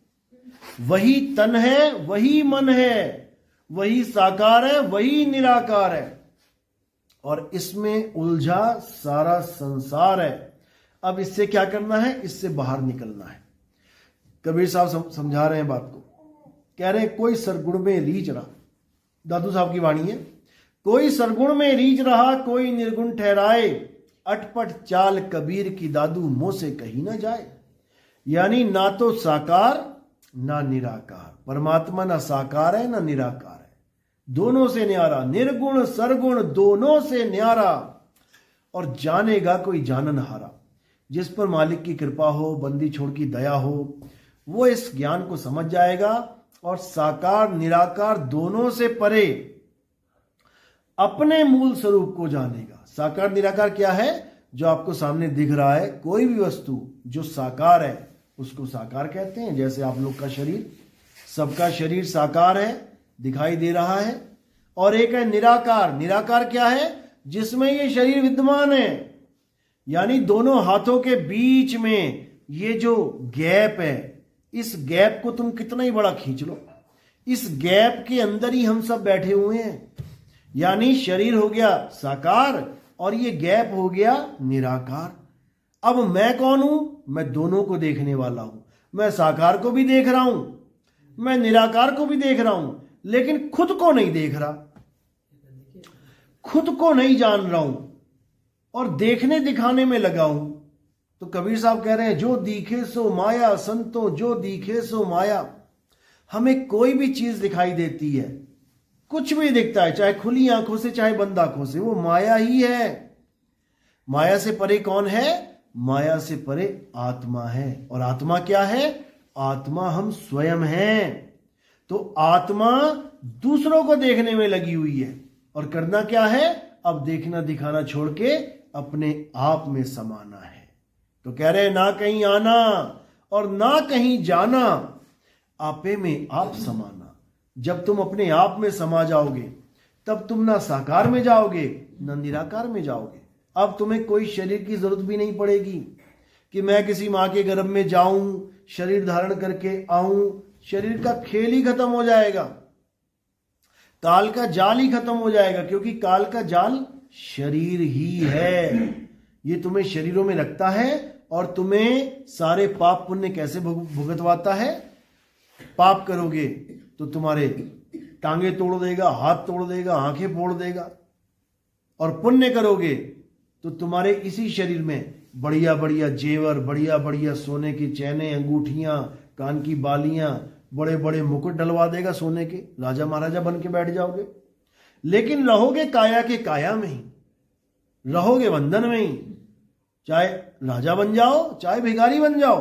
वही तन है, वही मन है, वही साकार है, वही निराकार है। और इसमें उलझा सारा संसार है। अब इससे क्या करना है? इससे बाहर निकलना है। कबीर साहब समझा रहे हैं बात को, कह रहे हैं कोई सरगुण में रीझ रहा, दादू साहब की वाणी है, कोई सरगुण में रीझ रहा कोई निर्गुण ठहराए, अटपट चाल कबीर की दादू मुंह से कही ना जाए। यानी ना तो साकार ना निराकार, परमात्मा ना साकार है ना निराकार है, दोनों से न्यारा, निर्गुण सरगुण दोनों से न्यारा। और जानेगा कोई जानन हारा। जिस पर मालिक की कृपा हो, बंदी छोड़ की दया हो, वो इस ज्ञान को समझ जाएगा और साकार निराकार दोनों से परे अपने मूल स्वरूप को जानेगा। साकार निराकार क्या है? जो आपको सामने दिख रहा है, कोई भी वस्तु जो साकार है उसको साकार कहते हैं। जैसे आप लोग का शरीर, सबका शरीर साकार है, दिखाई दे रहा है। और एक है निराकार। निराकार क्या है? जिसमें ये शरीर विद्यमान है, यानी दोनों हाथों के बीच में ये जो गैप है, इस गैप को तुम कितना ही बड़ा खींच लो, इस गैप के अंदर ही हम सब बैठे हुए हैं। यानी शरीर हो गया साकार और ये गैप हो गया निराकार। अब मैं कौन हूं? मैं दोनों को देखने वाला हूं। मैं साकार को भी देख रहा हूं, मैं निराकार को भी देख रहा हूं, लेकिन खुद को नहीं देख रहा, खुद को नहीं जान रहा हूं और देखने दिखाने में लगा हूं। तो कबीर साहब कह रहे हैं जो दिखे सो माया, संतो जो दिखे सो माया। हमें कोई भी चीज दिखाई देती है, कुछ भी दिखता है, चाहे खुली आंखों से चाहे बंद आंखों से, वो माया ही है। माया से परे कौन है? माया से परे आत्मा है। और आत्मा क्या है? आत्मा हम स्वयं हैं। तो आत्मा दूसरों को देखने में लगी हुई है, और करना क्या है? अब देखना दिखाना छोड़ के अपने आप में समाना है। तो कह रहे ना कहीं आना और ना कहीं जाना, आपे में आप समाना। जब तुम अपने आप में समा जाओगे तब तुम ना साकार में जाओगे ना निराकार में जाओगे। अब तुम्हें कोई शरीर की जरूरत भी नहीं पड़ेगी कि मैं किसी मां के गर्भ में जाऊं, शरीर धारण करके आऊं। शरीर का खेल ही खत्म हो जाएगा, काल का जाल ही खत्म हो जाएगा, क्योंकि काल का जाल शरीर ही है। ये तुम्हें शरीरों में रखता है और तुम्हें सारे पाप पुण्य कैसे भुगतवाता है? पाप करोगे तो तुम्हारे टांगे तोड़ देगा, हाथ तोड़ देगा, आंखें फोड़ देगा, और पुण्य करोगे तो तुम्हारे इसी शरीर में बढ़िया बढ़िया जेवर, बढ़िया बढ़िया सोने की चैनें, अंगूठियां, कान की बालियां, बड़े बड़े मुकुट डलवा देगा सोने के, राजा महाराजा बन के बैठ जाओगे। लेकिन रहोगे काया के काया में ही, रहोगे बंधन में ही। चाहे राजा बन जाओ चाहे भिखारी बन जाओ,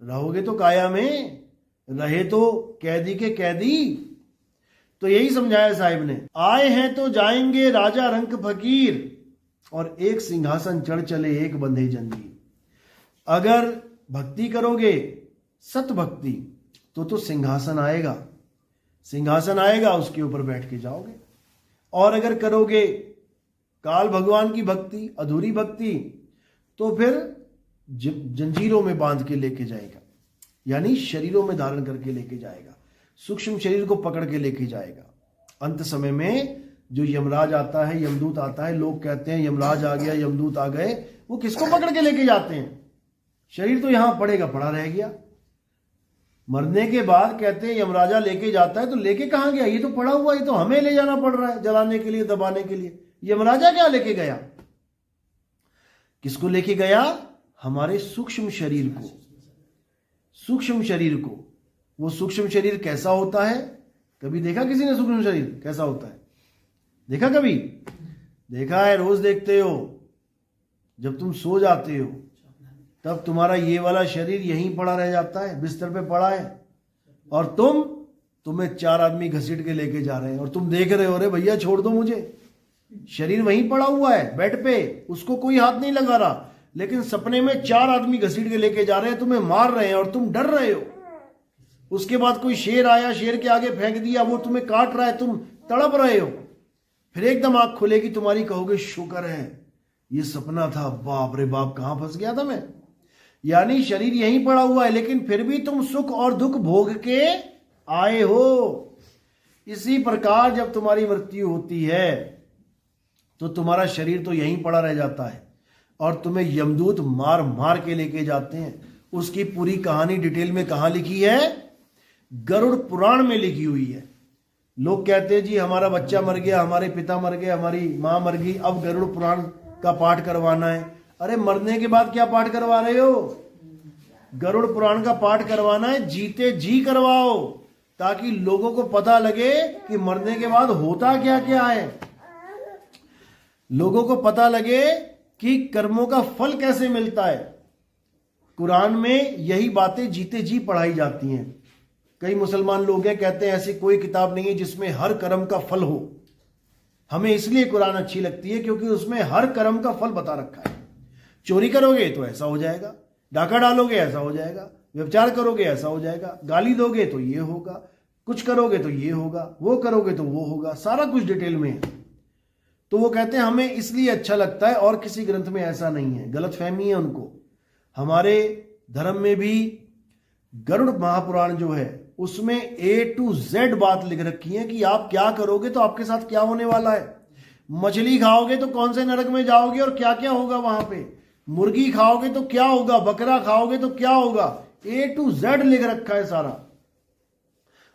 रहोगे तो काया में, रहे तो कैदी के कैदी। तो यही समझाया साहिब ने, आए हैं तो जाएंगे राजा रंक फकीर, और एक सिंहासन चढ़ चले एक बंधे जंजीर। अगर भक्ति करोगे सत भक्ति तो सिंहासन आएगा, सिंहासन आएगा, उसके ऊपर बैठ के जाओगे। और अगर करोगे काल भगवान की भक्ति, अधूरी भक्ति, तो फिर जंजीरों में बांध के लेके जाएगा, यानी शरीरों में धारण करके लेके जाएगा, सूक्ष्म शरीर को पकड़ के लेके जाएगा। अंत समय में जो यमराज आता है, यमदूत आता है, लोग कहते हैं यमराज आ गया, यमदूत आ गए, वो किसको पकड़ के लेके जाते हैं? शरीर तो यहां पड़ेगा पड़ा रह गया। मरने के बाद कहते हैं यमराजा लेके जाता है, तो लेके कहां गया? ये तो पड़ा हुआ, ये तो हमें ले जाना पड़ रहा है जलाने के लिए, दबाने के लिए। यमराजा क्या लेके गया? किसको लेके गया? हमारे सूक्ष्म शरीर को, सूक्ष्म शरीर को। वो सूक्ष्म शरीर कैसा होता है? कभी देखा किसी ने सूक्ष्म शरीर कैसा होता है? देखा कभी? देखा है, रोज देखते हो। जब तुम सो जाते हो तब तुम्हारा ये वाला शरीर यहीं पड़ा रह जाता है, बिस्तर पे पड़ा है, और तुम्हें चार आदमी घसीट के लेके जा रहे हैं, और तुम देख रहे हो, अरे भैया छोड़ दो मुझे। शरीर वहीं पड़ा हुआ है बेड पे, उसको कोई हाथ नहीं लगा रहा, लेकिन सपने में चार आदमी घसीट के लेके जा रहे हैं, तुम्हें मार रहे हैं और तुम डर रहे हो। उसके बाद कोई शेर आया, शेर के आगे फेंक दिया, वो तुम्हें काट रहा है, तुम तड़प रहे हो। फिर एकदम आंख खुलेगी तुम्हारी, कहोगे शुक्र है ये सपना था, बाप रे बाप कहां फंस गया था मैं। यानी शरीर यहीं पड़ा हुआ है, लेकिन फिर भी तुम सुख और दुख भोग के आए हो। इसी प्रकार जब तुम्हारी मृत्यु होती है तो तुम्हारा शरीर तो यहीं पड़ा रह जाता है, और तुम्हें यमदूत मार मार के लेके जाते हैं। उसकी पूरी कहानी डिटेल में कहां लिखी है? गरुड़ पुराण में लिखी हुई है। लोग कहते हैं जी हमारा बच्चा मर गया, हमारे पिता मर गए, हमारी मां मर गई, अब गरुड़ पुराण का पाठ करवाना है। अरे मरने के बाद क्या पाठ करवा रहे हो? गरुड़ पुराण का पाठ करवाना है, जीते जी करवाओ, ताकि लोगों को पता लगे कि मरने के बाद होता क्या क्या है, लोगों को पता लगे कि कर्मों का फल कैसे मिलता है। कुरान में यही बातें जीते जी पढ़ाई जाती हैं। कई मुसलमान लोग हैं कहते हैं ऐसी कोई किताब नहीं है जिसमें हर कर्म का फल हो। हमें इसलिए कुरान अच्छी लगती है क्योंकि उसमें हर कर्म का फल बता रखा है। चोरी करोगे तो ऐसा हो जाएगा, डाका डालोगे ऐसा हो जाएगा, व्यभिचार करोगे ऐसा हो जाएगा, गाली दोगे तो ये होगा, कुछ करोगे तो ये होगा, वो करोगे तो वो होगा, सारा कुछ डिटेल में है। तो वो कहते हैं हमें इसलिए अच्छा लगता है, और किसी ग्रंथ में ऐसा नहीं है, गलतफहमी है उनको। हमारे धर्म में भी गरुड़ महापुराण जो है उसमें A to Z बात लिख रखी है कि आप क्या करोगे तो आपके साथ क्या होने वाला है। मछली खाओगे तो कौन से नरक में जाओगे और क्या क्या होगा वहां पे, मुर्गी खाओगे तो क्या होगा, बकरा खाओगे तो क्या होगा, A to Z लिख रखा है सारा।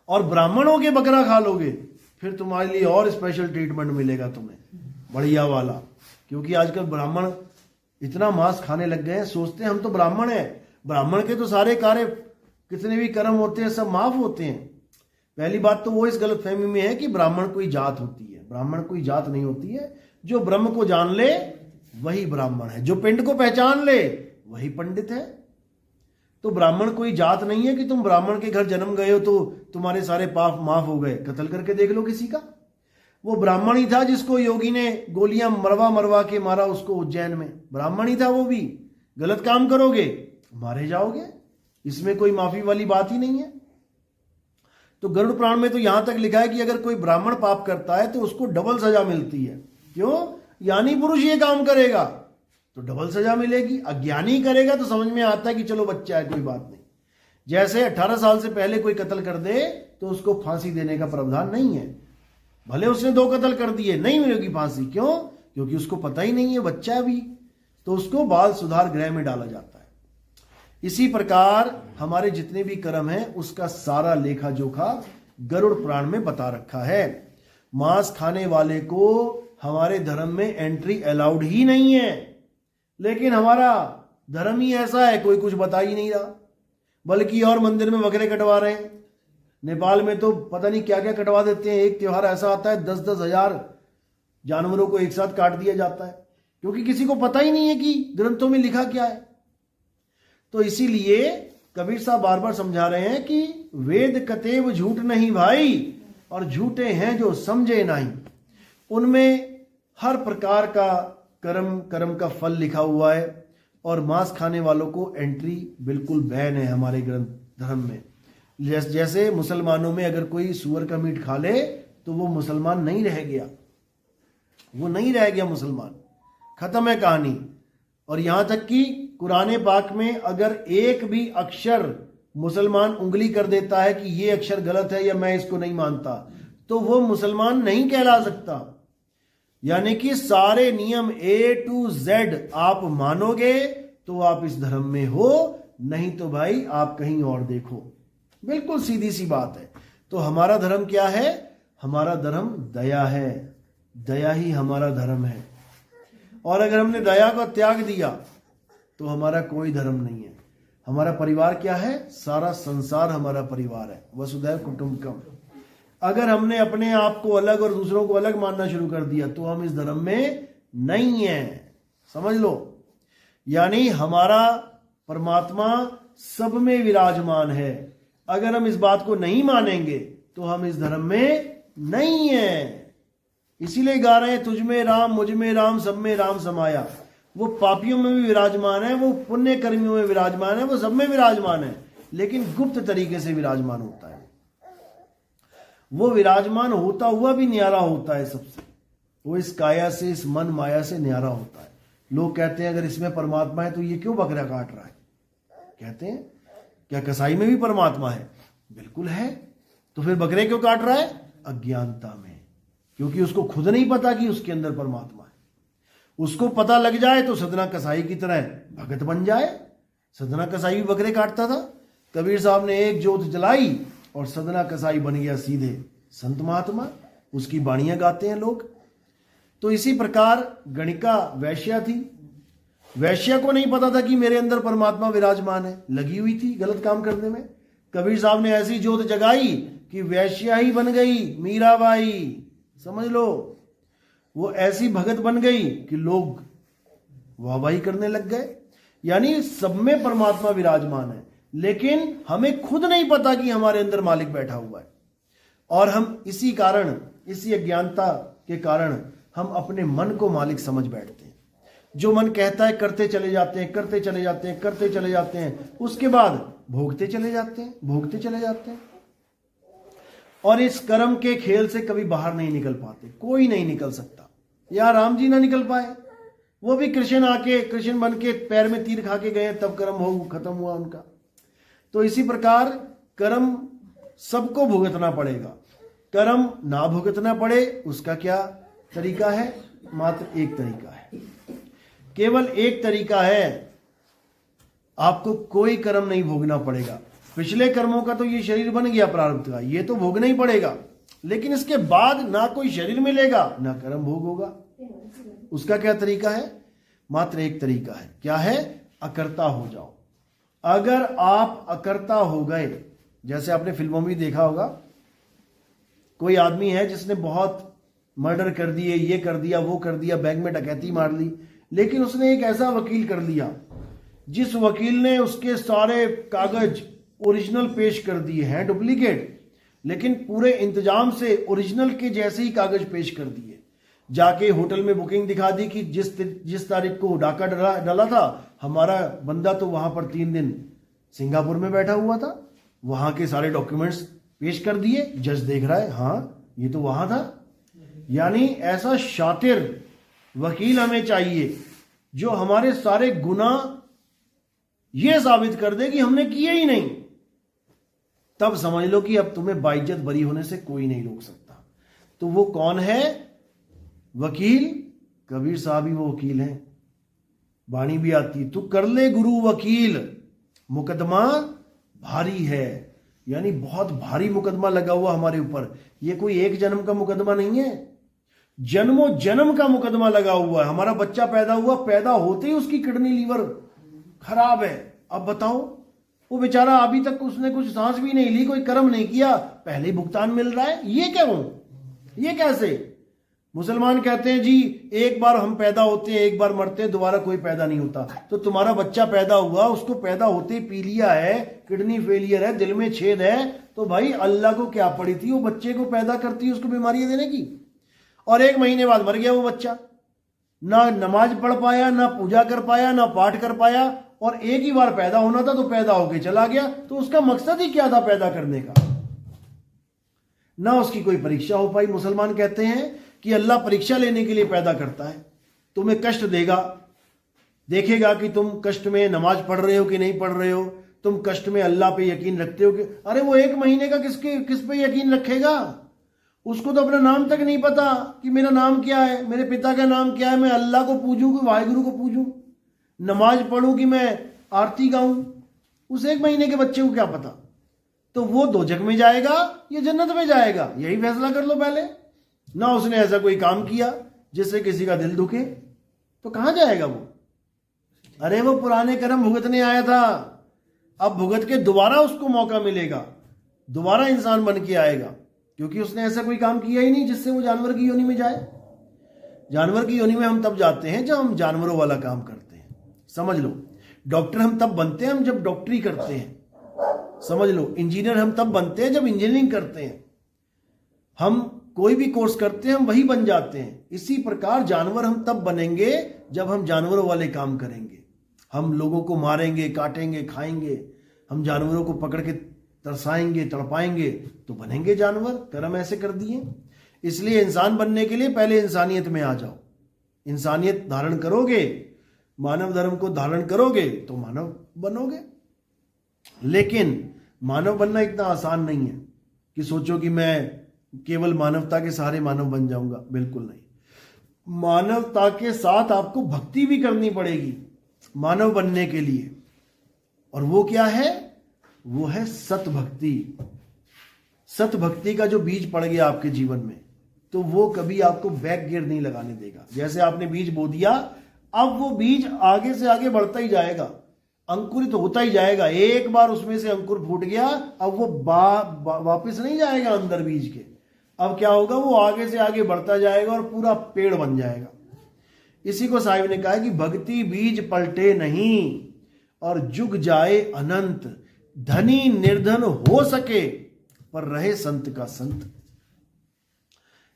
और ब्राह्मणों के बकरा खा लोगे फिर तुम्हारे लिए और स्पेशल ट्रीटमेंट मिलेगा तुम्हें, बढ़िया वाला। क्योंकि आजकल ब्राह्मण इतना मांस खाने लग गए हैं, सोचते हैं हम तो ब्राह्मण हैं, ब्राह्मण के तो सारे कार्य कितने भी कर्म होते हैं सब माफ होते हैं। पहली बात तो वो इस गलतफहमी में है कि ब्राह्मण कोई जात होती है। ब्राह्मण कोई जात नहीं होती है। जो ब्रह्म को जान ले वही ब्राह्मण है, जो पिंड को पहचान ले वही पंडित है। तो ब्राह्मण कोई जात नहीं है कि तुम ब्राह्मण के घर जन्म गए हो तो तुम्हारे सारे पाप माफ हो गए। कत्ल करके देख लो किसी का। वो ब्राह्मण ही था जिसको योगी ने गोलियां मरवा मरवा के मारा, उसको उज्जैन में। ब्राह्मण ही था वो भी। गलत काम करोगे मारे जाओगे, इसमें कोई माफी वाली बात ही नहीं है। तो गरुड़ पुराण में तो यहां तक लिखा है कि अगर कोई ब्राह्मण पाप करता है तो उसको डबल सजा मिलती है। क्यों? ज्ञानी पुरुष ये काम करेगा तो डबल सजा मिलेगी, अज्ञानी करेगा तो समझ में आता है कि चलो बच्चा है कोई बात नहीं। जैसे 18 साल से पहले कोई कत्ल कर दे तो उसको फांसी देने का प्रावधान नहीं है। भले उसने 2 कत्ल कर दिए, नहीं मिलेगी फांसी। क्यों? क्योंकि उसको पता ही नहीं है, बच्चा भी, तो उसको बाल सुधार गृह में डाला जाता है। इसी प्रकार हमारे जितने भी कर्म हैं उसका सारा लेखा जोखा गरुड़ पुराण में बता रखा है। मांस खाने वाले को हमारे धर्म में एंट्री अलाउड ही नहीं है, लेकिन हमारा धर्म ही ऐसा है, कोई कुछ बता ही नहीं रहा। बल्कि और मंदिर में बकरे कटवा रहे हैं। नेपाल में तो पता नहीं क्या क्या कटवा देते हैं। एक त्योहार ऐसा आता है 10-10 हजार जानवरों को एक साथ काट दिया जाता है, क्योंकि किसी को पता ही नहीं है कि ग्रंथों में लिखा क्या है। तो इसीलिए कबीर साहब बार बार समझा रहे हैं कि वेद कतेव झूठ नहीं भाई, और झूठे हैं जो समझे नहीं। उनमें हर प्रकार का कर्म का फल लिखा हुआ है, और मांस खाने वालों को एंट्री बिल्कुल बैन है हमारे ग्रंथ धर्म में। जैसे मुसलमानों में अगर कोई सूअर का मीट खा ले तो वो मुसलमान नहीं रह गया, वो नहीं रह गया मुसलमान, खत्म है कहानी। और यहां तक कि कुरान पाक में अगर एक भी अक्षर मुसलमान उंगली कर देता है कि ये अक्षर गलत है या मैं इसको नहीं मानता, तो वो मुसलमान नहीं कहला सकता। यानी कि सारे नियम A to Z आप मानोगे तो आप इस धर्म में हो, नहीं तो भाई आप कहीं और देखो। बिल्कुल सीधी सी बात है। तो हमारा धर्म क्या है? हमारा धर्म दया है। दया ही हमारा धर्म है। और अगर हमने दया को त्याग दिया तो हमारा कोई धर्म नहीं है। हमारा परिवार क्या है? सारा संसार हमारा परिवार है। वसुधैव कुटुंबकम। अगर हमने अपने आप को अलग और दूसरों को अलग मानना शुरू कर दिया तो हम इस धर्म में नहीं है, समझ लो। यानी हमारा परमात्मा सब में विराजमान है। अगर हम इस बात को नहीं मानेंगे तो हम इस धर्म में नहीं है। इसीलिए गा रहे हैं, तुझ में राम, मुझ में राम, सब में राम समाया। वो पापियों में भी विराजमान है, वो पुण्य कर्मियों में विराजमान है, वो सब में विराजमान है, लेकिन गुप्त तरीके से विराजमान होता है। वो विराजमान होता हुआ भी न्यारा होता है सबसे। वो इस काया से, इस मन माया से न्यारा होता है। लोग कहते हैं अगर इसमें परमात्मा है तो ये क्यों बकरा काट रहा है? कहते हैं क्या कसाई में भी परमात्मा है? बिल्कुल है। तो फिर बकरे क्यों काट रहा है? अज्ञानता में, क्योंकि उसको खुद नहीं पता कि उसके अंदर परमात्मा है। उसको पता लग जाए तो सदना कसाई की तरह भगत बन जाए। सदना कसाई भी बकरे काटता था। कबीर साहब ने एक जोत जलाई और सदना कसाई बन गया सीधे संत महात्मा। उसकी बाणियां गाते हैं लोग। तो इसी प्रकार गणिका वैश्या थी। वैश्या को नहीं पता था कि मेरे अंदर परमात्मा विराजमान है, लगी हुई थी गलत काम करने में। कबीर साहब ने ऐसी जोत जगाई कि वैश्या ही बन गई मीराबाई। समझ लो, वो ऐसी भगत बन गई कि लोग वाहवाही करने लग गए। यानी सब में परमात्मा विराजमान है, लेकिन हमें खुद नहीं पता कि हमारे अंदर मालिक बैठा हुआ है। और हम इसी कारण, इसी अज्ञानता के कारण हम अपने मन को मालिक समझ बैठते हैं। जो मन कहता है करते चले जाते हैं, करते चले जाते हैं, करते चले जाते हैं, उसके बाद भोगते चले जाते हैं, भोगते चले जाते हैं। और इस कर्म के खेल से कभी बाहर नहीं निकल पाते। कोई नहीं निकल सकता। या राम जी ना निकल पाए, वो भी कृष्ण आके, कृष्ण बन के पैर में तीर खा के गए, तब कर्म हो खत्म हुआ उनका। तो इसी प्रकार कर्म सबको भुगतना पड़ेगा। कर्म ना भुगतना पड़े उसका क्या तरीका है? मात्र एक तरीका है, केवल एक तरीका है। आपको कोई कर्म नहीं भोगना पड़ेगा। पिछले कर्मों का तो ये शरीर बन गया प्रारब्ध का, ये तो भोगना ही पड़ेगा। लेकिन इसके बाद ना कोई शरीर मिलेगा ना कर्म भोग होगा। उसका क्या तरीका है? मात्र एक तरीका है। क्या है? अकर्ता हो जाओ। अगर आप अकर्ता हो गए, जैसे आपने फिल्मों में देखा होगा कोई आदमी है जिसने बहुत मर्डर कर दिए, ये कर दिया, वो कर दिया, बैंक में डकैती मार ली, लेकिन उसने एक ऐसा वकील कर लिया जिस वकील ने उसके सारे कागज ओरिजिनल पेश कर दिए हैं, डुप्लीकेट, लेकिन पूरे इंतजाम से ओरिजिनल के जैसे ही कागज पेश कर दिए। जाके होटल में बुकिंग दिखा दी कि जिस तारीख को डाका डाला था, हमारा बंदा तो वहां पर 3 दिन सिंगापुर में बैठा हुआ था, वहां के सारे डॉक्यूमेंट्स पेश कर दिए। जज देख रहा है, हाँ ये तो वहां था। यानी ऐसा शातिर वकील हमें चाहिए जो हमारे सारे गुनाह ये साबित कर दे कि हमने किए ही नहीं। तब समझ लो कि अब तुम्हें बाइज्जत बरी होने से कोई नहीं रोक सकता। तो वो कौन है? वकील। कबीर साहब ही वो वकील हैं। वाणी भी आती, तू कर ले गुरु वकील, मुकदमा भारी है। यानी बहुत भारी मुकदमा लगा हुआ हमारे ऊपर। ये कोई एक जन्म का मुकदमा नहीं है, जन्मों जन्म का मुकदमा लगा हुआ है। हमारा बच्चा पैदा हुआ, पैदा होते ही उसकी किडनी लीवर खराब है। अब बताओ, वो बेचारा अभी तक उसने कुछ सांस भी नहीं ली, कोई कर्म नहीं किया, पहले ही भुगतान मिल रहा है। ये क्यों? ये कैसे? मुसलमान कहते हैं जी एक बार हम पैदा होते हैं, एक बार मरते हैं, दोबारा कोई पैदा नहीं होता। तो तुम्हारा बच्चा पैदा हुआ, उसको पैदा होते ही पी लिया है, किडनी फेलियर है, दिल में छेद है, तो भाई अल्लाह को क्या पड़ी थी वो बच्चे को पैदा करती है उसको बीमारियां देने की? और 1 महीने बाद मर गया वो बच्चा। ना नमाज पढ़ पाया, ना पूजा कर पाया, ना पाठ कर पाया, और एक ही बार पैदा होना था तो पैदा होके चला गया। तो उसका मकसद ही क्या था पैदा करने का? ना उसकी कोई परीक्षा हो पाई। मुसलमान कहते हैं कि अल्लाह परीक्षा लेने के लिए पैदा करता है, तुम्हें कष्ट देगा, देखेगा कि तुम कष्ट में नमाज पढ़ रहे हो कि नहीं पढ़ रहे हो, तुम कष्ट में अल्लाह पे यकीन रखते हो कि अरे वो 1 महीने का किस पे यकीन रखेगा? उसको तो अपना नाम तक नहीं पता कि मेरा नाम क्या है, मेरे पिता का नाम क्या है, मैं अल्लाह को पूजूं कि वाहिगुरु को पूजूं, नमाज पढ़ूं कि मैं आरती गाऊं। उस 1 महीने के बच्चे को क्या पता? तो वो दोजख में जाएगा या जन्नत में जाएगा, यही फैसला कर लो पहले। ना उसने ऐसा कोई काम किया जिससे किसी का दिल दुखे, तो कहां जाएगा वो? अरे वो पुराने कर्म भुगतने आया था, अब भुगत के दोबारा उसको मौका मिलेगा, दोबारा इंसान बन के आएगा, क्योंकि उसने ऐसा कोई काम किया ही नहीं जिससे वो जानवर की योनि में जाए। जानवर की योनि में हम तब जाते हैं जब हम जानवरों वाला काम करते हैं। समझ लो, डॉक्टर हम तब बनते हैं हम जब डॉक्टरी करते हैं। समझ लो, इंजीनियर हम तब बनते हैं जब इंजीनियरिंग करते हैं। हम कोई भी कोर्स करते हैं हम वही बन जाते हैं। इसी प्रकार जानवर हम तब बनेंगे जब हम जानवरों वाले काम करेंगे। हम लोगों को मारेंगे, काटेंगे, खाएंगे, हम जानवरों को पकड़ के तरसाएंगे, तड़पाएंगे, तो बनेंगे जानवर। कर्म ऐसे कर दिए। इसलिए इंसान बनने के लिए पहले इंसानियत में आ जाओ। इंसानियत धारण करोगे, मानव धर्म को धारण करोगे तो मानव बनोगे। लेकिन मानव बनना इतना आसान नहीं है कि सोचो कि मैं केवल मानवता के सहारे मानव बन जाऊंगा। बिल्कुल नहीं। मानवता के साथ आपको भक्ति भी करनी पड़ेगी मानव बनने के लिए। और वो क्या है? वो है सत भक्ति। सत भक्ति का जो बीज पड़ गया आपके जीवन में, तो वो कभी आपको बैक गियर नहीं लगाने देगा। जैसे आपने बीज बो दिया, अब वो बीज आगे से आगे बढ़ता ही जाएगा, अंकुरित होता ही जाएगा। एक बार उसमें से अंकुर फूट गया, अब वो वापस नहीं जाएगा अंदर बीज के। अब क्या होगा? वो आगे से आगे बढ़ता जाएगा और पूरा पेड़ बन जाएगा। इसी को साहिब ने कहा कि भक्ति बीज पलटे नहीं और जुग जाए अनंत, धनी निर्धन हो सके पर रहे संत का संत।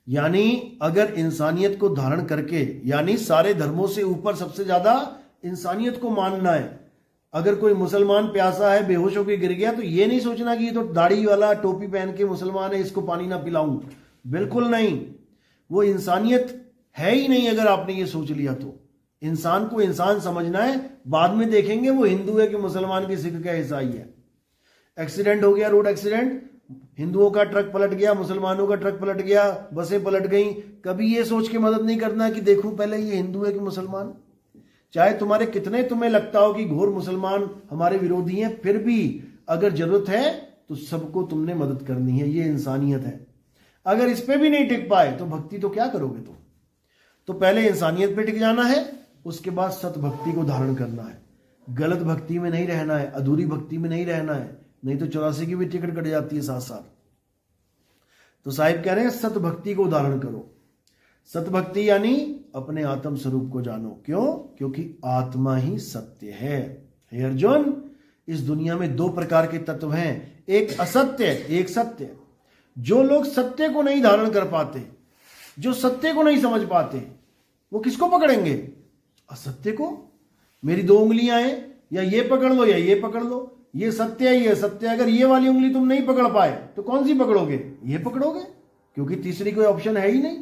यानी अगर इंसानियत को धारण करके, यानी सारे धर्मों से ऊपर सबसे ज्यादा इंसानियत को मानना है। अगर कोई मुसलमान प्यासा है, बेहोश होकर गिर गया, तो ये नहीं सोचना कि ये तो दाढ़ी वाला टोपी पहन के मुसलमान है, इसको पानी ना पिलाऊं। बिल्कुल नहीं। वो इंसानियत है ही नहीं। अगर आपने ये सोच लिया तो इंसान को इंसान समझना है। बाद में देखेंगे वो हिंदू है कि मुसलमान की, सिख का, ईसाई है। एक्सीडेंट हो गया, रोड एक्सीडेंट, हिंदुओं का ट्रक पलट गया, मुसलमानों का ट्रक पलट गया, बसें पलट गई, कभी ये सोच के मदद नहीं करना कि देखो पहले ये हिंदू है कि मुसलमान। चाहे तुम्हारे कितने तुम्हें लगता हो कि घोर मुसलमान हमारे विरोधी हैं, फिर भी अगर जरूरत है तो सबको तुमने मदद करनी है। ये इंसानियत है। अगर इस पे भी नहीं टिक पाए तो भक्ति तो क्या करोगे तुम? तो पहले इंसानियत पे टिक जाना है, उसके बाद सत भक्ति को धारण करना है। गलत भक्ति में नहीं रहना है, अधूरी भक्ति में नहीं रहना है, नहीं तो 84 की भी टिकट कट जाती है साथ साथ। तो साहिब कह रहे हैं सत भक्ति को धारण करो। सत भक्ति यानी अपने आत्म स्वरूप को जानो। क्यों? क्योंकि आत्मा ही सत्य है। हे अर्जुन, इस दुनिया में दो प्रकार के तत्व हैं, एक असत्य, एक सत्य। जो लोग सत्य को नहीं धारण कर पाते, जो सत्य को नहीं समझ पाते, वो किसको पकड़ेंगे? असत्य को। मेरी दो उंगलियां हैं, या ये पकड़ लो या ये पकड़ लो, ये सत्य है, ये सत्य है। अगर ये वाली उंगली तुम नहीं पकड़ पाए तो कौन सी पकड़ोगे? ये पकड़ोगे, क्योंकि तीसरी कोई ऑप्शन है ही नहीं।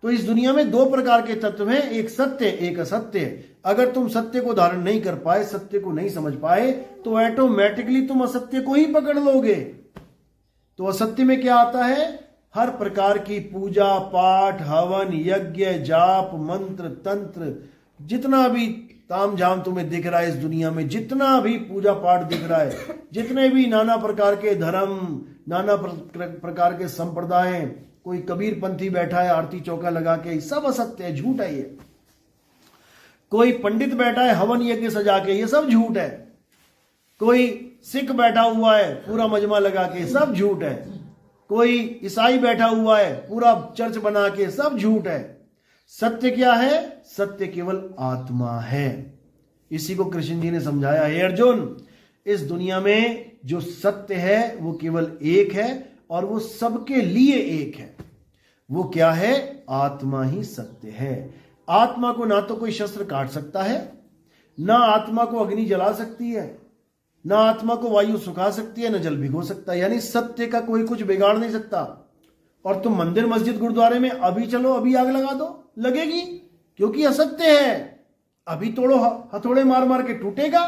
तो इस दुनिया में दो प्रकार के तत्व हैं, एक सत्य, एक असत्य। अगर तुम सत्य को धारण नहीं कर पाए, सत्य को नहीं समझ पाए, तो ऑटोमेटिकली तुम असत्य को ही पकड़ लोगे। तो असत्य में क्या आता है? हर प्रकार की पूजा पाठ, हवन, यज्ञ, जाप, मंत्र, तंत्र, जितना भी ताम झाम तुम्हें दिख रहा है इस दुनिया में, जितना भी पूजा पाठ दिख रहा है, जितने भी नाना प्रकार के धर्म, नाना प्रकार के संप्रदाय, कोई कबीर पंथी बैठा है आरती चौका लगा के, सब असत्य है, झूठ है। ये कोई पंडित बैठा है हवन यज्ञ सजा के, ये सब झूठ है। कोई सिख बैठा हुआ है पूरा मजमा लगा के, सब झूठ है। कोई ईसाई बैठा हुआ है पूरा चर्च बना के, सब झूठ है। सत्य क्या है? सत्य केवल आत्मा है। इसी को कृष्ण जी ने समझाया, हे अर्जुन, इस दुनिया में जो सत्य है वो केवल एक है, और वो सबके लिए एक है। वो क्या है? आत्मा ही सत्य है। आत्मा को ना तो कोई शस्त्र काट सकता है, ना आत्मा को अग्नि जला सकती है, ना आत्मा को वायु सुखा सकती है, ना जल भिगो सकता है। यानी सत्य का कोई कुछ बिगाड़ नहीं सकता। और तुम मंदिर मस्जिद गुरुद्वारे में अभी चलो, अभी आग लगा दो, लगेगी, क्योंकि असत्य है। अभी तोड़ो, हथौड़े मार मार के टूटेगा,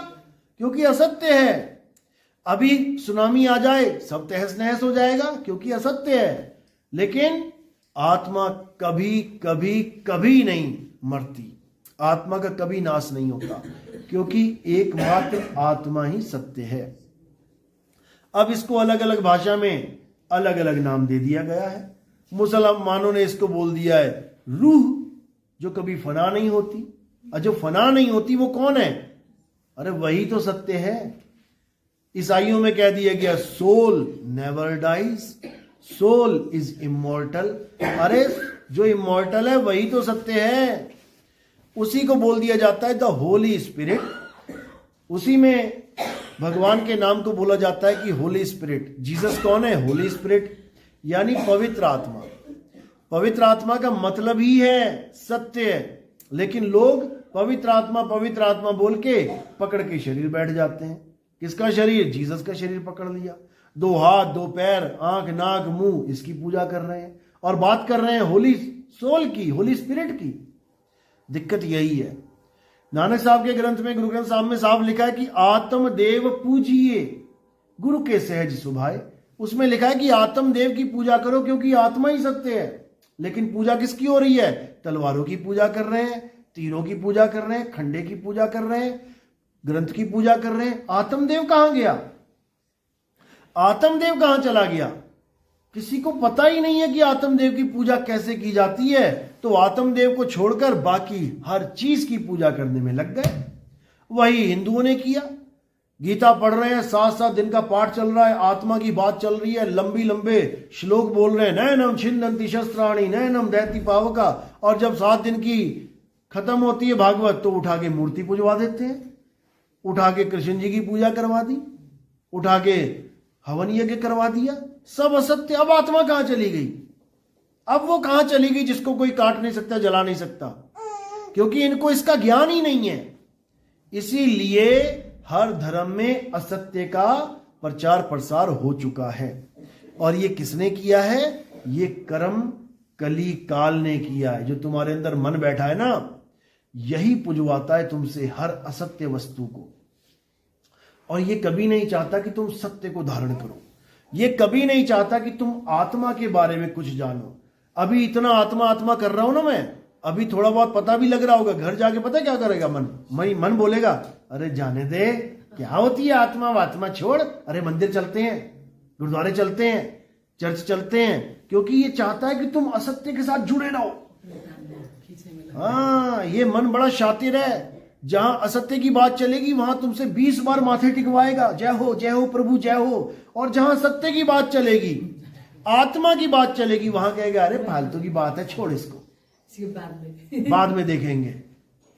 क्योंकि असत्य है। अभी सुनामी आ जाए, सब तहस नहस हो जाएगा, क्योंकि असत्य है। लेकिन आत्मा कभी कभी कभी नहीं मरती, आत्मा का कभी नाश नहीं होता, क्योंकि एकमात्र आत्मा ही सत्य है। अब इसको अलग अलग भाषा में अलग अलग नाम दे दिया गया है। मुसलमानों ने इसको बोल दिया है रूह, जो कभी फना नहीं होती। और जो फना नहीं होती वो कौन है? अरे वही तो सत्य है। ईसाइयों में कह दिया गया soul never dies, soul is immortal. अरे जो इमॉर्टल है वही तो सत्य है। उसी को बोल दिया जाता है द होली स्पिरिट। उसी में भगवान के नाम को बोला जाता है कि होली स्पिरिट। जीसस कौन है? होली स्पिरिट, यानी पवित्र आत्मा। पवित्र आत्मा का मतलब ही है सत्य। लेकिन लोग पवित्र आत्मा बोल के पकड़ के शरीर बैठ जाते हैं। किसका शरीर? जीसस का शरीर पकड़ लिया। दो हाथ, दो पैर, आंख, नाक, मुंह, इसकी पूजा कर रहे हैं और बात कर रहे हैं होली सोल की, होली स्पिरिट की। दिक्कत यही है। नानक साहब के ग्रंथ में, गुरु ग्रंथ साहब में साफ लिखा है कि आत्म देव पूजिए गुरु के सहज सुभाए। उसमें लिखा है कि आत्म देव की पूजा करो, क्योंकि आत्मा ही सत्य है। लेकिन पूजा किसकी हो रही है? तलवारों की पूजा कर रहे हैं, तीरों की पूजा कर रहे हैं, खंडे की पूजा कर रहे हैं, ग्रंथ की पूजा कर रहे हैं। आत्मदेव कहां गया? आत्मदेव कहां चला गया? किसी को पता ही नहीं है कि आत्मदेव की पूजा कैसे की जाती है। तो आत्मदेव को छोड़कर बाकी हर चीज की पूजा करने में लग गए। वही हिंदुओं ने किया। गीता पढ़ रहे हैं, 7-7 दिन का पाठ चल रहा है, आत्मा की बात चल रही है, लंबी लंबे श्लोक बोल रहे हैं, नैनम छिन्दन्ति शस्त्राणि नैनम दहति पावका। और जब 7 दिन की खत्म होती है भागवत, तो उठा के मूर्ति पुजवा देते हैं, उठा के कृष्ण जी की पूजा करवा दी, उठा के हवन यज्ञ करवा दिया। सब असत्य। अब आत्मा कहां चली गई? अब वो कहां चली गई जिसको कोई काट नहीं सकता, जला नहीं सकता? क्योंकि इनको इसका ज्ञान ही नहीं है। इसीलिए हर धर्म में असत्य का प्रचार प्रसार हो चुका है। और ये किसने किया है? ये कर्म कली काल ने किया है। जो तुम्हारे अंदर मन बैठा है ना, यही पुजवाता है तुमसे हर असत्य वस्तु को। और ये कभी नहीं चाहता कि तुम सत्य को धारण करो। ये कभी नहीं चाहता कि तुम आत्मा के बारे में कुछ जानो। अभी इतना आत्मा आत्मा कर रहा हूं ना मैं, अभी थोड़ा बहुत पता भी लग रहा होगा। घर जाके पता क्या करेगा? मन बोलेगा, अरे जाने दे, क्या होती है आत्मा वात्मा, छोड़। अरे मंदिर चलते हैं, गुरुद्वारे चलते हैं, चर्च चलते हैं। क्योंकि ये चाहता है कि तुम असत्य के साथ जुड़े रहो। हाँ, ये मन बड़ा शातिर है। जहां असत्य की बात चलेगी वहां तुमसे 20 बार माथे टिकवाएगा, जय हो प्रभु जय हो। और जहां सत्य की बात चलेगी आत्मा की बात चलेगी, वहां कहेगा अरे फालतू की बात है, छोड़ इसको, बाद में देखेंगे।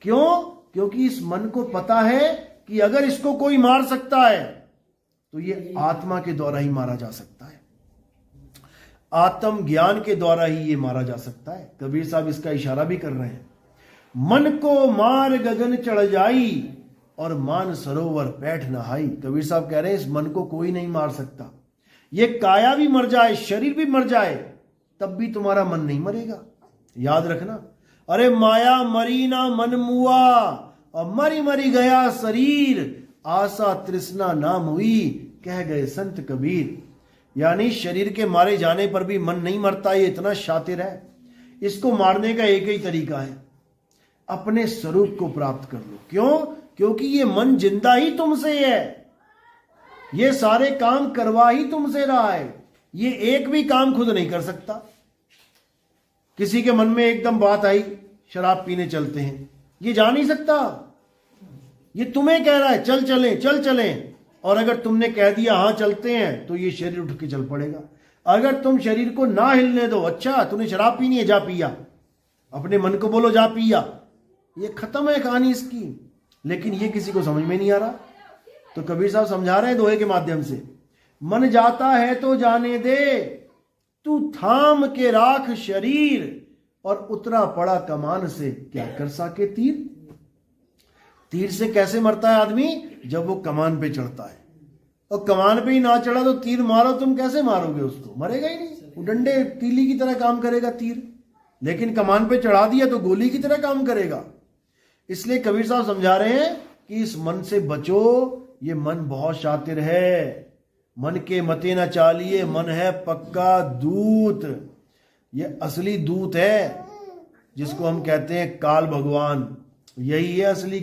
क्यों? क्योंकि इस मन को पता है कि अगर इसको कोई मार सकता है तो ये आत्मा के द्वारा ही मारा जा सकता है, आत्म ज्ञान के द्वारा ही ये मारा जा सकता है। कबीर साहब इसका इशारा भी कर रहे हैं, मन को मार गगन चढ़ जाई और मान सरोवर बैठ नहाई। कबीर साहब कह रहे हैं इस मन को कोई नहीं मार सकता, ये काया भी मर जाए, शरीर भी मर जाए, तब भी तुम्हारा मन नहीं मरेगा। याद रखना, अरे माया मरी ना मन मुआ, और मरी मरी गया शरीर, आशा तृष्णा नाम हुई, कह गए संत कबीर। यानी शरीर के मारे जाने पर भी मन नहीं मरता, ये इतना शातिर है। इसको मारने का एक ही तरीका है, अपने स्वरूप को प्राप्त कर लो। क्यों? क्योंकि ये मन जिंदा ही तुमसे है, ये सारे काम करवा ही तुमसे रहा है, ये एक भी काम खुद नहीं कर सकता। किसी के मन में एकदम बात आई शराब पीने चलते हैं, ये जा नहीं सकता, ये तुम्हें कह रहा है चल चलें चल चलें, और अगर तुमने कह दिया हाँ चलते हैं तो ये शरीर उठ के चल पड़ेगा। अगर तुम शरीर को ना हिलने दो, अच्छा तूने शराब पीनी है जा पिया, अपने मन को बोलो जा पिया, ये खत्म है कहानी इसकी। लेकिन ये किसी को समझ में नहीं आ रहा, तो कबीर साहब समझा रहे हैं दोहे के माध्यम से, मन जाता है तो जाने दे, तू थाम के राख शरीर, और उतरा पड़ा कमान से क्या कर सके तीर। तीर से कैसे मरता है आदमी? जब वो कमान पे चढ़ता है, और कमान पे ही ना चढ़ा तो तीर मारो, तुम कैसे मारोगे उसको? मरेगा ही नहीं, वो डंडे तीली की तरह काम करेगा तीर, लेकिन कमान पे चढ़ा दिया तो गोली की तरह काम करेगा। इसलिए कबीर साहब समझा रहे हैं कि इस मन से बचो, ये मन बहुत शातिर है, मन के मते न चालिए, मन है पक्का दूत, ये असली दूत है जिसको हम कहते हैं काल भगवान, यही है असली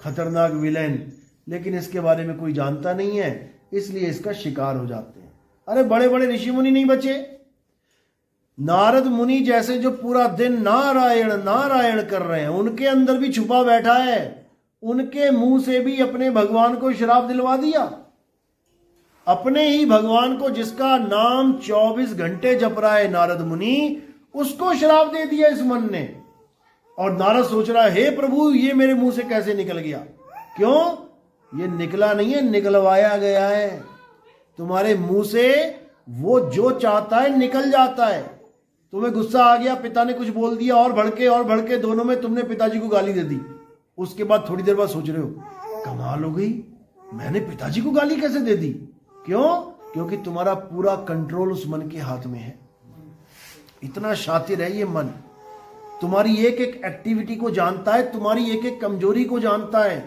खतरनाक विलेन। लेकिन इसके बारे में कोई जानता नहीं है, इसलिए इसका शिकार हो जाते हैं। अरे बड़े बड़े ऋषि मुनि नहीं बचे, नारद मुनि जैसे जो पूरा दिन नारायण नारायण कर रहे हैं, उनके अंदर भी छुपा बैठा है, उनके मुंह से भी अपने भगवान को श्राप दिलवा दिया। अपने ही भगवान को जिसका नाम 24 घंटे जप रहा है नारद मुनि, उसको श्राप दे दिया इस मन ने। और नारद सोच रहा है हे प्रभु ये मेरे मुंह से कैसे निकल गया? क्यों? ये निकला नहीं है, निकलवाया गया है। तुम्हारे मुंह से वो जो चाहता है निकल जाता है। तुम्हें गुस्सा आ गया, पिता ने कुछ बोल दिया, और भड़के दोनों में तुमने पिताजी को गाली दे दी। उसके बाद थोड़ी देर बाद सोच रहे हो कमाल हो गई, मैंने पिताजी को गाली कैसे दे दी? क्यों? क्योंकि तुम्हारा पूरा कंट्रोल उस मन के हाथ में है। इतना शातिर है ये मन, तुम्हारी एक एक एक्टिविटी को जानता है, तुम्हारी एक एक कमजोरी को जानता है,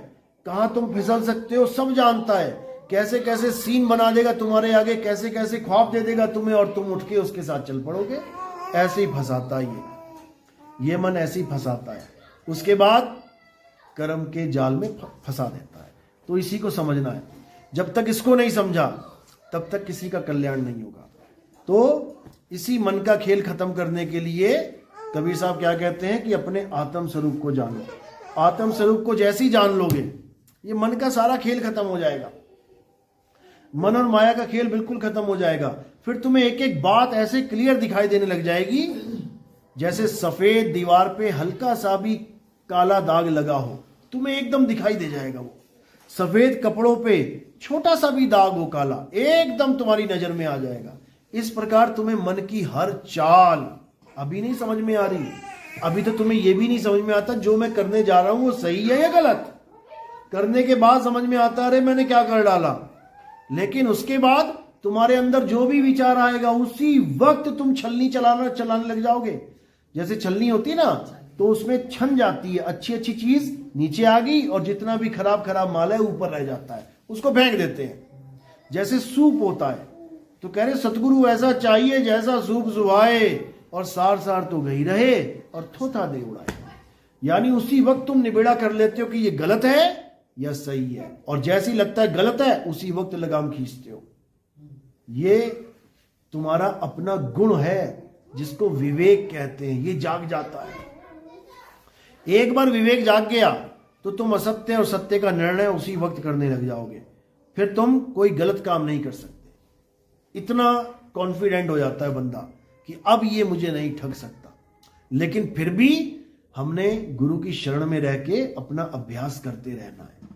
कहां तुम फिसल सकते हो सब जानता है, कैसे कैसे सीन बना देगा तुम्हारे आगे, कैसे कैसे ख्वाब दे देगा तुम्हें, और तुम उठ के उसके साथ चल पड़ोगे। ऐसे ही फंसाता है ये मन ऐसे ही फंसाता है, उसके बाद कर्म के जाल में फंसा देता है। तो इसी को समझना है, जब तक इसको नहीं समझा तब तक किसी का कल्याण नहीं होगा। तो इसी मन का खेल खत्म करने के लिए कबीर साहब क्या कहते हैं कि अपने आत्म स्वरूप को जानो। आत्म स्वरूप को जैसे ही जान लोगे, ये मन का सारा खेल खत्म हो जाएगा, मन और माया का खेल बिल्कुल खत्म हो जाएगा। फिर तुम्हें एक एक बात ऐसे क्लियर दिखाई देने लग जाएगी जैसे सफेद दीवार पे हल्का सा भी काला दाग लगा हो, तुम्हें एकदम दिखाई दे जाएगा। वो सफेद कपड़ों पे छोटा सा भी दाग हो काला, एकदम तुम्हारी नजर में आ जाएगा। इस प्रकार तुम्हें मन की हर चाल अभी नहीं समझ में आ रही, अभी तो तुम्हें यह भी नहीं समझ में आता जो मैं करने जा रहा हूं वो सही है या गलत। करने के बाद समझ में आता अरे मैंने क्या कर डाला। लेकिन उसके बाद तुम्हारे अंदर जो भी विचार आएगा उसी वक्त तुम छलनी चलाने लग जाओगे। जैसे छलनी होती है ना, तो उसमें छन जाती है, अच्छी अच्छी चीज नीचे आ गई और जितना भी खराब खराब माल है ऊपर रह जाता है, उसको फेंक देते हैं। जैसे सूप होता है, तो कह रहे सतगुरु ऐसा चाहिए जैसा सूप सुहाए, और सार सार तो गई रहे और थोथा दे उड़ाए। यानी उसी वक्त तुम निबेड़ा कर लेते हो कि ये गलत है या सही है, और जैसी लगता है गलत है उसी वक्त लगाम खींचते हो। ये तुम्हारा अपना गुण है जिसको विवेक कहते हैं, ये जाग जाता है। एक बार विवेक जाग गया तो तुम असत्य और सत्य का निर्णय उसी वक्त करने लग जाओगे, फिर तुम कोई गलत काम नहीं कर सकते। इतना कॉन्फिडेंट हो जाता है बंदा कि अब ये मुझे नहीं ठग सकता। लेकिन फिर भी हमने गुरु की शरण में रह के अपना अभ्यास करते रहना है,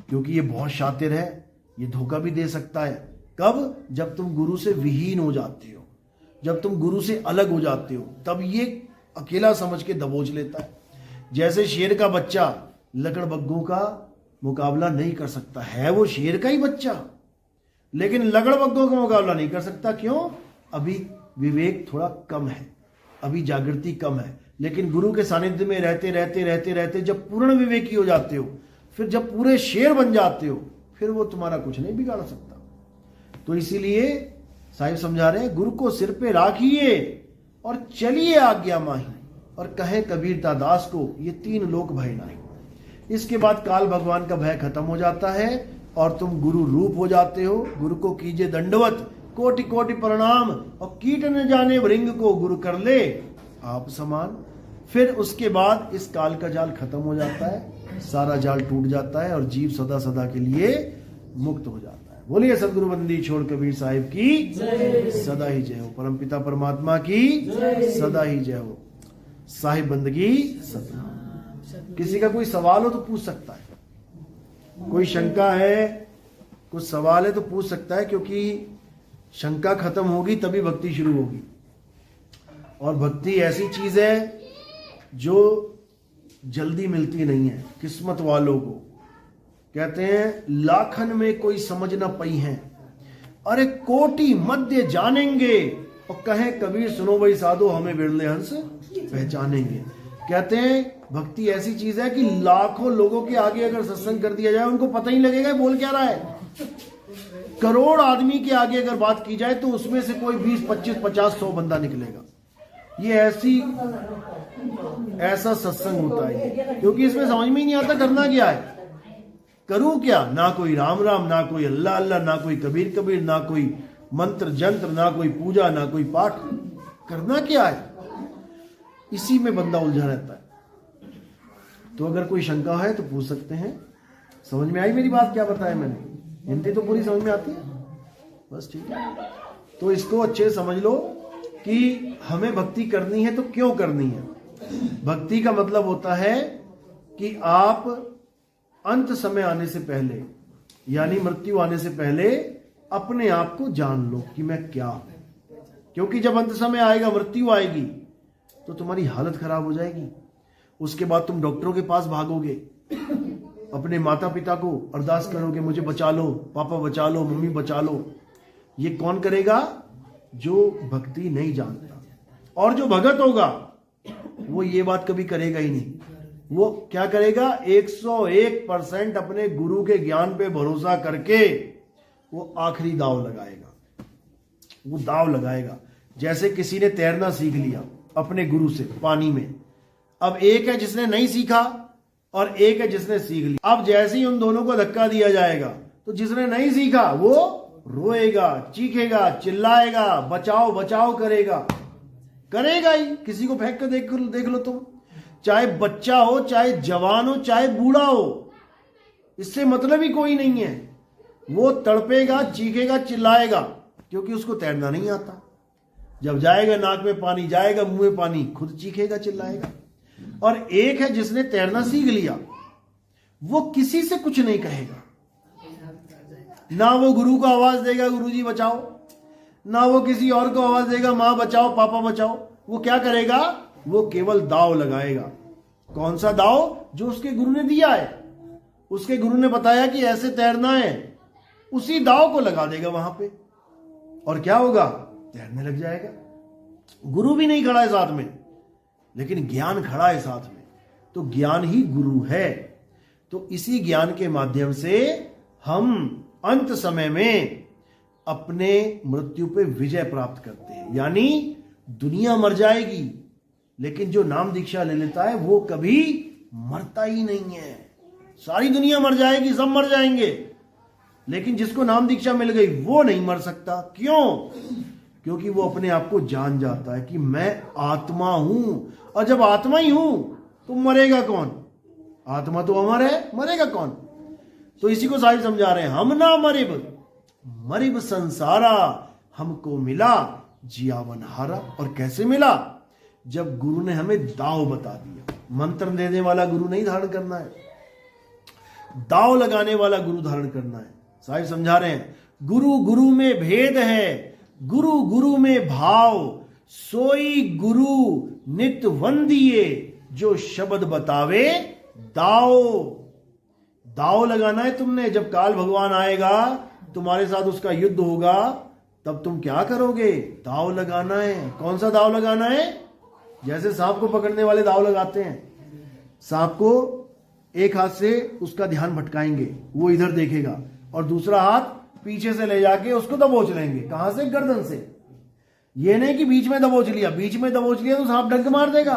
क्योंकि ये बहुत शातिर है, ये धोखा भी दे सकता है। कब? जब तुम गुरु से विहीन हो जाते हो, जब तुम गुरु से अलग हो जाते हो, तब ये अकेला समझ के दबोच लेता है। जैसे शेर का बच्चा लकड़बग्घों का मुकाबला नहीं कर सकता है, वो शेर का ही बच्चा, लेकिन लकड़बग्घों का मुकाबला नहीं कर सकता। क्यों? अभी विवेक थोड़ा कम है, अभी जागृति कम है। लेकिन गुरु के सानिध्य में रहते रहते रहते रहते जब पूर्ण विवेकी हो जाते हो, फिर जब पूरे शेर बन जाते हो, फिर वो तुम्हारा कुछ नहीं बिगाड़ सकता। तो इसीलिए साहिब समझा रहे हैं, गुरु को सिर पे राखिए और चलिए आज्ञा माही, और कहे कबीर दास को ये 3 लोक भय नहीं। इसके बाद काल भगवान का भय खत्म हो जाता है और तुम गुरु रूप हो जाते हो। गुरु को कीजिए दंडवत, कोटि कोटि प्रणाम, और कीट न जाने भृंग को गुरु कर ले आप समान। फिर उसके बाद इस काल का जाल खत्म हो जाता है, सारा जाल टूट जाता है और जीव सदा सदा के लिए मुक्त हो जाता है। बोलिए सदगुरु बंदी छोड़ कबीर साहिब की सदा ही जय हो, परमपिता परमात्मा की सदा ही जय हो, साहिब बंदगी सदा। किसी का कोई सवाल हो तो पूछ सकता है, कोई शंका है, कुछ सवाल है तो पूछ सकता है, क्योंकि शंका खत्म होगी तभी भक्ति शुरू होगी। और भक्ति ऐसी चीज है जो जल्दी मिलती नहीं है, किस्मत वालों को। कहते हैं लाखन में कोई समझ न पई है, अरे कोटि मध्य जानेंगे, और कहें कबीर सुनो भाई साधो हमें बिरले हंस पहचानेंगे। कहते हैं भक्ति ऐसी चीज है कि लाखों लोगों के आगे अगर सत्संग कर दिया जाए, उनको पता ही लगेगा बोल क्या रहा है। करोड़ आदमी के आगे अगर बात की जाए तो उसमें से कोई 20, 25, 50, 100 बंदा निकलेगा। ये ऐसा सत्संग होता है, क्योंकि इसमें समझ में ही नहीं आता करना क्या है, करूं क्या। ना कोई राम राम, ना कोई अल्लाह अल्लाह, ना कोई कबीर कबीर, ना कोई मंत्र जंत्र, ना कोई पूजा, ना कोई पाठ, करना क्या है। इसी में बंदा उलझा रहता है। तो अगर कोई शंका है तो पूछ सकते हैं। समझ में आई मेरी बात? क्या बताया मैंने? हिंदी तो पूरी समझ में आती है? बस ठीक है। तो इसको अच्छे समझ लो कि हमें भक्ति करनी है तो क्यों करनी है। भक्ति का मतलब होता है कि आप अंत समय आने से पहले, यानी मृत्यु आने से पहले, अपने आप को जान लो कि मैं क्या हूं। क्योंकि जब अंत समय आएगा, मृत्यु आएगी, तो तुम्हारी हालत खराब हो जाएगी। उसके बाद तुम डॉक्टरों के पास भागोगे, अपने माता पिता को अरदास करोगे, मुझे बचा लो, पापा बचा लो, मम्मी बचा लो। ये कौन करेगा? जो भक्ति नहीं जानता। और जो भगत होगा वो ये बात कभी करेगा ही नहीं। वो क्या करेगा? 101% अपने गुरु के ज्ञान पे भरोसा करके वो आखिरी दाव लगाएगा। वो दाव लगाएगा जैसे किसी ने तैरना सीख लिया अपने गुरु से पानी में। अब एक है जिसने नहीं सीखा और एक है जिसने सीख लिया। अब जैसे ही उन दोनों को धक्का दिया जाएगा तो जिसने नहीं सीखा वो रोएगा, चीखेगा, चिल्लाएगा, बचाओ बचाओ करेगा ही। किसी को फेंक कर देख लो तुम, चाहे बच्चा हो, चाहे जवान हो, चाहे बूढ़ा हो, इससे मतलब ही कोई नहीं है। वो तड़पेगा, चीखेगा, चिल्लाएगा, क्योंकि उसको तैरना नहीं आता। जब जाएगा नाक में पानी, जाएगा मुंह में पानी, खुद चीखेगा, चिल्लाएगा। और एक है जिसने तैरना सीख लिया, वो किसी से कुछ नहीं कहेगा। ना वो गुरु को आवाज देगा गुरुजी बचाओ, ना वो किसी और को आवाज देगा मां बचाओ, पापा बचाओ। वो क्या करेगा? वो केवल दाव लगाएगा। कौन सा दाव? जो उसके गुरु ने दिया है। उसके गुरु ने बताया कि ऐसे तैरना है, उसी दाव को लगा देगा वहां पे, और क्या होगा? तैरने लग जाएगा। गुरु भी नहीं खड़ा है साथ में, लेकिन ज्ञान खड़ा है साथ में। तो ज्ञान ही गुरु है। तो इसी ज्ञान के माध्यम से हम अंत समय में अपने मृत्यु पे विजय प्राप्त करते हैं। यानी दुनिया मर जाएगी, लेकिन जो नाम दीक्षा ले लेता है वो कभी मरता ही नहीं है। सारी दुनिया मर जाएगी, सब मर जाएंगे, लेकिन जिसको नाम दीक्षा मिल गई वो नहीं मर सकता। क्यों? क्योंकि वो अपने आप को जान जाता है कि मैं आत्मा हूं, और जब आत्मा ही हूं तो मरेगा कौन? आत्मा तो अमर है, मरेगा कौन? तो इसी को साहिब समझा रहे हैं, हम ना मरिब संसारा, हमको मिला जियावन हारा। और कैसे मिला? जब गुरु ने हमें दाव बता दिया। मंत्र देने वाला गुरु नहीं धारण करना है, दाव लगाने वाला गुरु धारण करना है। साहिब समझा रहे हैं, गुरु गुरु में भेद है, गुरु गुरु में भाव, सोई गुरु नित वंदिए, जो शब्द बतावे दाव। दाव लगाना है तुमने। जब काल भगवान आएगा, तुम्हारे साथ उसका युद्ध होगा, तब तुम क्या करोगे? दाव लगाना है। कौन सा दाव लगाना है? जैसे सांप को पकड़ने वाले दाव लगाते हैं। सांप को एक हाथ से उसका ध्यान भटकाएंगे, वो इधर देखेगा, और दूसरा हाथ पीछे से ले जाके उसको दबोच लेंगे। कहां से? गर्दन से। ये नहीं कि बीच में दबोच लिया, बीच में दबोच लिया तो सांप डंक मार देगा।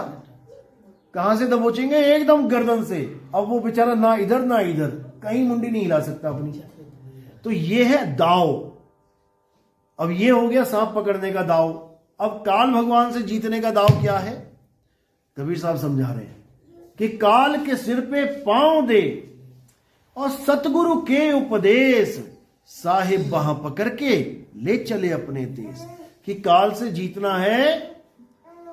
कहां से दबोचेंगे? एकदम गर्दन से। अब वो बेचारा ना इधर ना इधर, कहीं मुंडी नहीं हिला सकता अपनी। तो ये है दाव। अब ये हो गया सांप पकड़ने का दाव। अब काल भगवान से जीतने का दाव क्या है? कबीर साहब समझा रहे हैं कि काल के सिर पे पांव दे और सतगुरु के उपदेश, साहिब वहां पकड़ के ले चले अपने देश। कि काल से जीतना है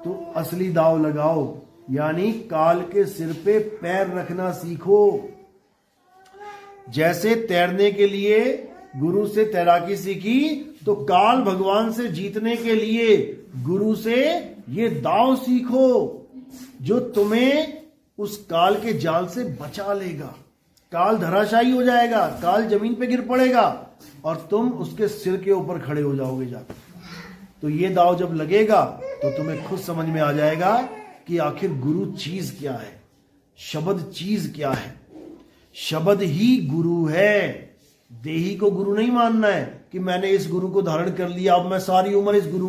तो असली दाव लगाओ, यानी काल के सिर पे पैर रखना सीखो। जैसे तैरने के लिए गुरु से तैराकी सीखी, तो काल भगवान से जीतने के लिए गुरु से ये दाव सीखो, जो तुम्हें उस काल के जाल से बचा लेगा। काल धराशायी हो जाएगा, काल जमीन पे गिर पड़ेगा और तुम उसके सिर के ऊपर खड़े हो जाओगे जाकर। तो ये दाव जब लगेगा तो तुम्हें खुद समझ में आ जाएगा कि आखिर गुरु चीज क्या है, शब्द चीज क्या है। शब्द ही गुरु है। देही को गुरु नहीं मानना है कि मैंने इस गुरु को धारण कर लिया, अब मैं सारी उम्र इस गुरु